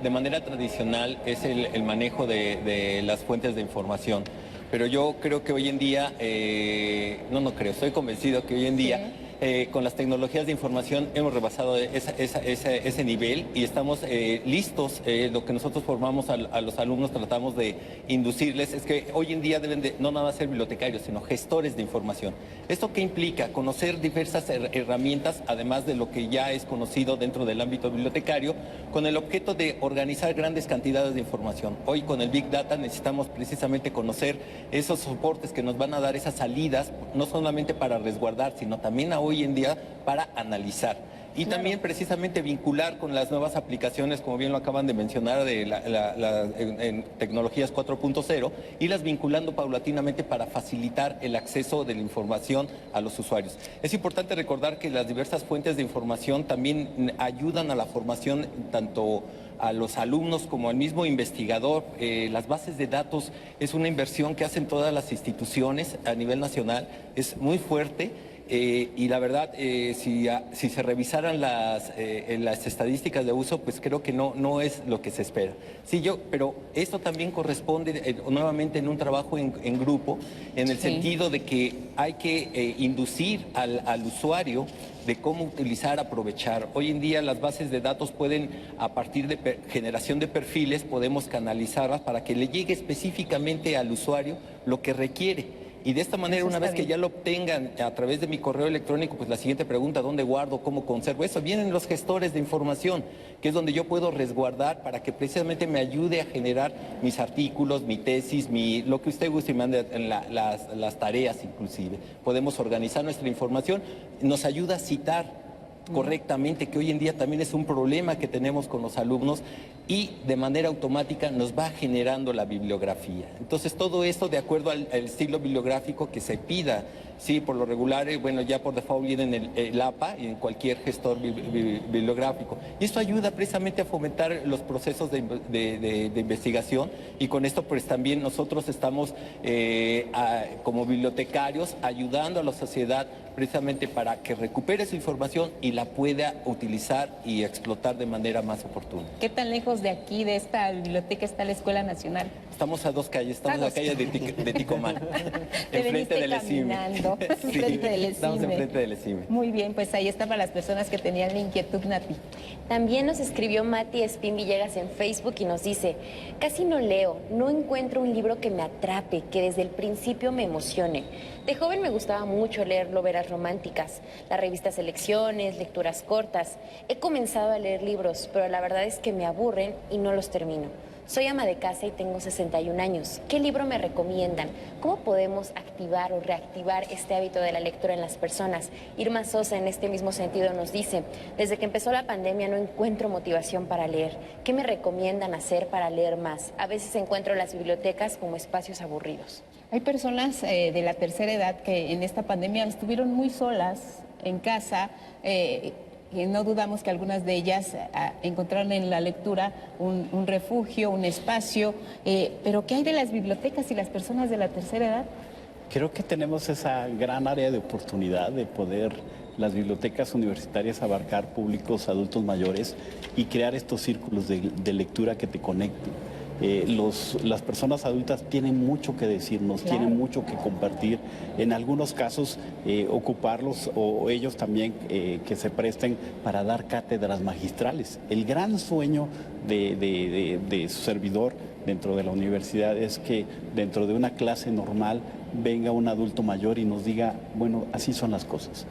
de manera tradicional es el manejo de las fuentes de información. Pero yo creo que hoy en día, estoy convencido que hoy en día, con las tecnologías de información hemos rebasado ese nivel y estamos listos. Lo que nosotros formamos a los alumnos, tratamos de inducirles, es que hoy en día deben de no nada más ser bibliotecarios, sino gestores de información. ¿Esto qué implica? Conocer diversas herramientas, además de lo que ya es conocido dentro del ámbito bibliotecario, con el objeto de organizar grandes cantidades de información. Hoy con el Big Data necesitamos precisamente conocer esos soportes que nos van a dar esas salidas, no solamente para resguardar, sino también hoy en día para analizar. Y también precisamente vincular con las nuevas aplicaciones, como bien lo acaban de mencionar, en tecnologías 4.0, y las vinculando paulatinamente para facilitar el acceso de la información a los usuarios. Es importante recordar que las diversas fuentes de información también ayudan a la formación tanto a los alumnos como al mismo investigador. Las bases de datos es una inversión que hacen todas las instituciones a nivel nacional, es muy fuerte. Y la verdad, si se revisaran las estadísticas de uso, pues creo que no es lo que se espera. Pero esto también corresponde nuevamente en un trabajo en grupo, en el sentido de que hay que inducir al usuario de cómo utilizar, aprovechar. Hoy en día las bases de datos pueden, a partir de generación de perfiles, podemos canalizarlas para que le llegue específicamente al usuario lo que requiere. Y de esta manera, una vez que ya lo obtengan a través de mi correo electrónico, pues la siguiente pregunta, ¿dónde guardo? ¿Cómo conservo? Eso vienen los gestores de información, que es donde yo puedo resguardar para que precisamente me ayude a generar mis artículos, mi tesis, lo que usted guste y mande en las tareas inclusive. Podemos organizar nuestra información, nos ayuda a citar correctamente, que hoy en día también es un problema que tenemos con los alumnos, y de manera automática nos va generando la bibliografía. Entonces todo esto de acuerdo al estilo bibliográfico que se pida. Sí, por lo regular, bueno, ya por default viene el APA y en cualquier gestor bibliográfico. Y esto ayuda precisamente a fomentar los procesos de investigación, y con esto pues también nosotros estamos como bibliotecarios ayudando a la sociedad precisamente para que recupere su información y la pueda utilizar y explotar de manera más oportuna. ¿Qué tan lejos de aquí, de esta biblioteca, está la Escuela Nacional? Estamos a 2 calles, estamos en la calle de Ticomán, enfrente del ESIME. Sí, estamos enfrente del ESIME. Muy bien, pues ahí está para las personas que tenían la inquietud, Nati. También nos escribió Mati Espín Villegas en Facebook y nos dice: casi no leo, no encuentro un libro que me atrape, que desde el principio me emocione. De joven me gustaba mucho leer novelas románticas, las revistas Selecciones, lecturas cortas. He comenzado a leer libros, pero la verdad es que me aburren y no los termino. Soy ama de casa y tengo 61 años. ¿Qué libro me recomiendan? ¿Cómo podemos activar o reactivar este hábito de la lectura en las personas? Irma Sosa en este mismo sentido nos dice: desde que empezó la pandemia no encuentro motivación para leer. ¿Qué me recomiendan hacer para leer más? A veces encuentro las bibliotecas como espacios aburridos. Hay personas de la tercera edad que en esta pandemia estuvieron muy solas en casa, no dudamos que algunas de ellas encontraron en la lectura un refugio, un espacio, pero ¿qué hay de las bibliotecas y las personas de la tercera edad? Creo que tenemos esa gran área de oportunidad de poder las bibliotecas universitarias abarcar públicos adultos mayores y crear estos círculos de lectura que te conecten. Las personas adultas tienen mucho que decirnos, claro, tienen mucho que compartir. En algunos casos, ocuparlos o ellos también que se presten para dar cátedras magistrales. El gran sueño de su servidor dentro de la universidad es que dentro de una clase normal venga un adulto mayor y nos diga, bueno, así son las cosas.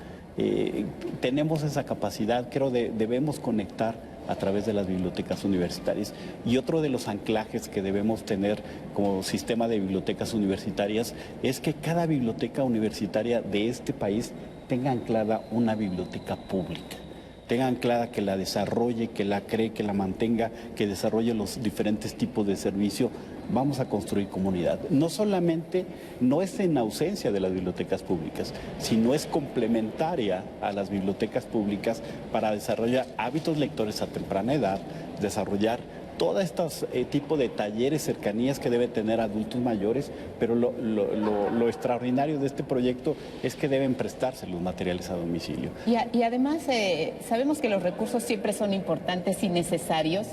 Tenemos esa capacidad, creo debemos conectar a través de las bibliotecas universitarias. Y otro de los anclajes que debemos tener como sistema de bibliotecas universitarias es que cada biblioteca universitaria de este país tenga anclada una biblioteca pública. Tenga anclada que la desarrolle, que la cree, que la mantenga, que desarrolle los diferentes tipos de servicio. Vamos a construir comunidad. No solamente no es en ausencia de las bibliotecas públicas, sino es complementaria a las bibliotecas públicas para desarrollar hábitos lectores a temprana edad, desarrollar todos estos tipos de talleres, cercanías que deben tener adultos mayores, pero lo extraordinario de este proyecto es que deben prestarse los materiales a domicilio. Y además sabemos que los recursos siempre son importantes y necesarios,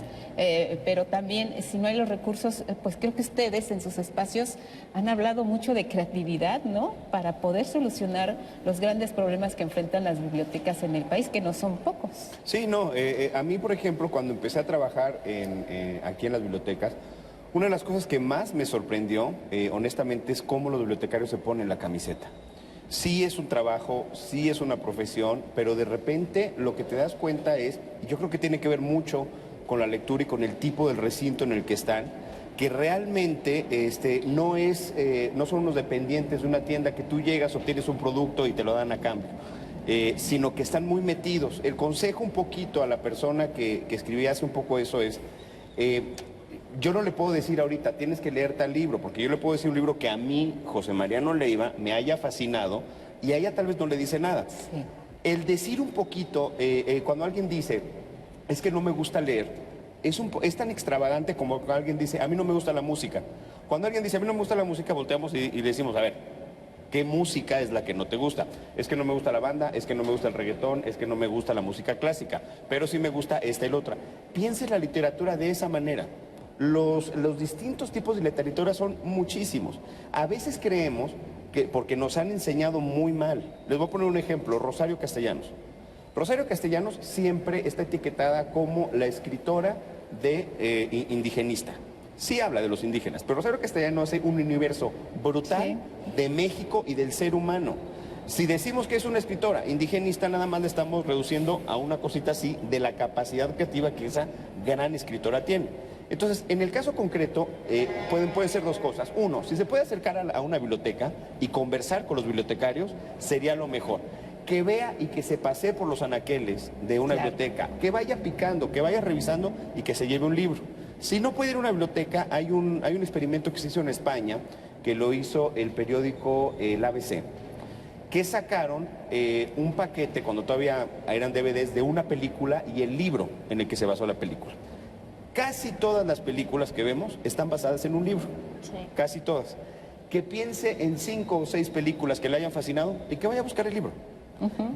pero también si no hay los recursos, pues creo que ustedes en sus espacios han hablado mucho de creatividad, ¿no? Para poder solucionar los grandes problemas que enfrentan las bibliotecas en el país, que no son pocos. Sí, no, a mí, por ejemplo, cuando empecé a trabajar aquí en las bibliotecas, una de las cosas que más me sorprendió, honestamente, es cómo los bibliotecarios se ponen la camiseta. Sí es un trabajo, sí es una profesión, pero de repente lo que te das cuenta es, y yo creo que tiene que ver mucho con la lectura y con el tipo del recinto en el que están, que realmente no son unos dependientes de una tienda que tú llegas, obtienes un producto y te lo dan a cambio. Sino que están muy metidos. El consejo un poquito a la persona que escribía hace un poco eso es, yo no le puedo decir ahorita, tienes que leer tal libro, porque yo le puedo decir un libro que a mí, José Mariano Leiva, me haya fascinado y a ella tal vez no le dice nada. Sí. El decir un poquito, cuando alguien dice, es que no me gusta leer, es tan extravagante como cuando alguien dice, a mí no me gusta la música. Cuando alguien dice, a mí no me gusta la música, volteamos y decimos, a ver, ¿qué música es la que no te gusta? Es que no me gusta la banda, es que no me gusta el reggaetón, es que no me gusta la música clásica, pero sí me gusta esta y la otra. Piensa en la literatura de esa manera. Los distintos tipos de literatura son muchísimos. A veces creemos que, porque nos han enseñado muy mal. Les voy a poner un ejemplo, Rosario Castellanos. Rosario Castellanos siempre está etiquetada como la escritora de indigenista. Sí habla de los indígenas, pero Rosario Castellanos hace un universo brutal de México y del ser humano. Si decimos que es una escritora indigenista, nada más le estamos reduciendo a una cosita así de la capacidad creativa que esa gran escritora tiene. Entonces, en el caso concreto, pueden ser dos cosas. Uno, si se puede acercar a una biblioteca y conversar con los bibliotecarios, sería lo mejor. Que vea y que se pasee por los anaqueles de una biblioteca, que vaya picando, que vaya revisando y que se lleve un libro. Si no puede ir a una biblioteca, hay un experimento que se hizo en España, que lo hizo el periódico El ABC, que sacaron un paquete, cuando todavía eran DVDs, de una película y el libro en el que se basó la película. Casi todas las películas que vemos están basadas en un libro, casi todas. Que piense en 5 o 6 películas que le hayan fascinado y que vaya a buscar el libro.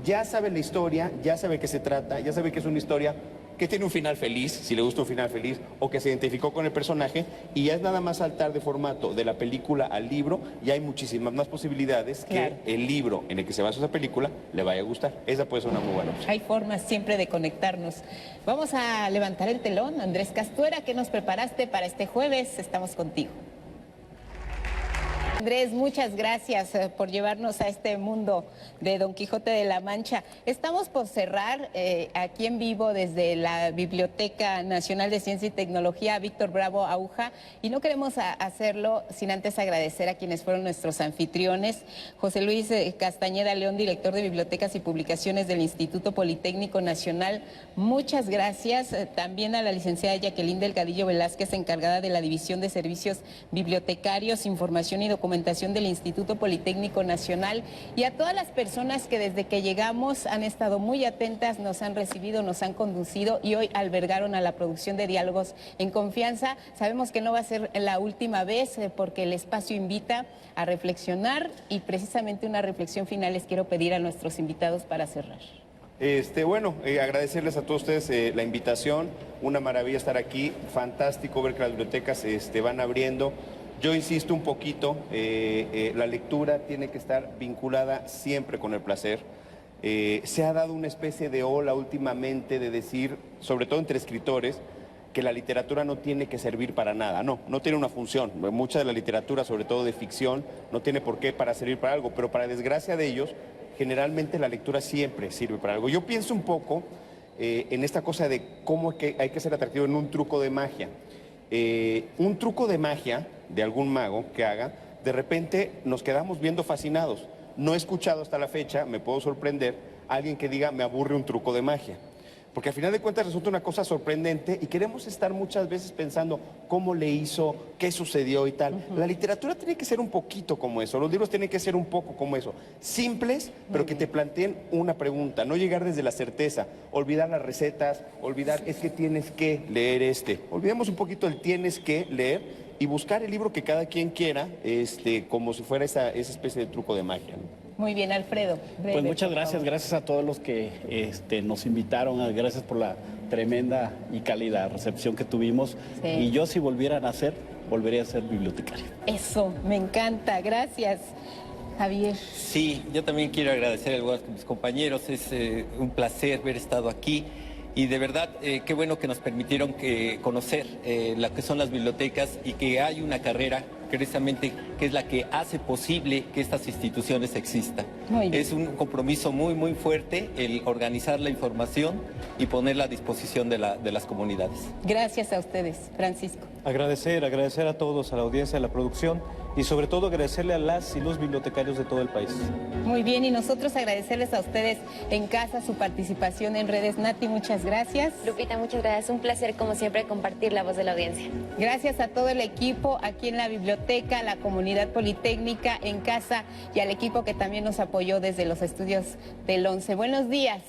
Ya sabe la historia, ya sabe qué se trata, ya sabe que es una historia que tiene un final feliz, si le gusta un final feliz, o que se identificó con el personaje, y ya es nada más saltar de formato de la película al libro, y hay muchísimas más posibilidades que el libro en el que se basa esa película le vaya a gustar. Esa puede ser una muy buena opción. Hay formas siempre de conectarnos. Vamos a levantar el telón. Andrés Castuera, ¿qué nos preparaste para este jueves? Estamos contigo. Andrés, muchas gracias por llevarnos a este mundo de Don Quijote de la Mancha. Estamos por cerrar aquí en vivo desde la Biblioteca Nacional de Ciencia y Tecnología Víctor Bravo Aúja, y no queremos hacerlo sin antes agradecer a quienes fueron nuestros anfitriones. José Luis Castañeda León, director de Bibliotecas y Publicaciones del Instituto Politécnico Nacional, muchas gracias. También a la licenciada Jacqueline Delgadillo Velázquez, encargada de la División de Servicios Bibliotecarios, Información y Documentación documentación del Instituto Politécnico Nacional, y a todas las personas que desde que llegamos han estado muy atentas, nos han recibido, nos han conducido y hoy albergaron a la producción de Diálogos en Confianza. Sabemos que no va a ser la última vez porque el espacio invita a reflexionar, y precisamente una reflexión final les quiero pedir a nuestros invitados para cerrar. Agradecerles a todos ustedes la invitación, una maravilla estar aquí, fantástico ver que las bibliotecas van abriendo. Yo insisto un poquito, la lectura tiene que estar vinculada siempre con el placer. Se ha dado una especie de ola últimamente de decir, sobre todo entre escritores, que la literatura no tiene que servir para nada. No tiene una función. Mucha de la literatura, sobre todo de ficción, no tiene por qué para servir para algo, pero para desgracia de ellos, generalmente la lectura siempre sirve para algo. Yo pienso un poco en esta cosa de cómo hay que ser atractivo en un truco de magia. Un truco de magia de algún mago que haga, de repente nos quedamos viendo fascinados. No he escuchado hasta la fecha, me puedo sorprender, a alguien que diga me aburre un truco de magia. Porque al final de cuentas resulta una cosa sorprendente y queremos estar muchas veces pensando cómo le hizo, qué sucedió y tal. La literatura tiene que ser un poquito como eso, los libros tienen que ser un poco como eso. Simples, pero que te planteen una pregunta, no llegar desde la certeza, olvidar las recetas, olvidar es que tienes que leer Olvidemos un poquito el tienes que leer y buscar el libro que cada quien quiera, como si fuera esa especie de truco de magia, ¿no? Muy bien, Alfredo. Pues muchas gracias a todos los que nos invitaron, gracias por la tremenda y cálida recepción que tuvimos. Sí. Y yo, si volviera a nacer, volvería a ser bibliotecario. Eso, me encanta, gracias. Javier. Sí, yo también quiero agradecer a mis compañeros, es un placer haber estado aquí. Y de verdad, qué bueno que nos permitieron conocer lo que son las bibliotecas y que hay una carrera precisamente que es la que hace posible que estas instituciones existan. Es un compromiso muy, muy fuerte el organizar la información y ponerla a disposición de las comunidades. Gracias a ustedes, Francisco. Agradecer a todos, a la audiencia, a la producción y sobre todo agradecerle a las y los bibliotecarios de todo el país. Muy bien, y nosotros agradecerles a ustedes en casa su participación en redes. Nati, muchas gracias. Lupita, muchas gracias. Un placer, como siempre, compartir la voz de la audiencia. Gracias a todo el equipo aquí en la biblioteca, la comunidad politécnica en casa y al equipo que también nos apoyó desde los estudios del 11. Buenos días.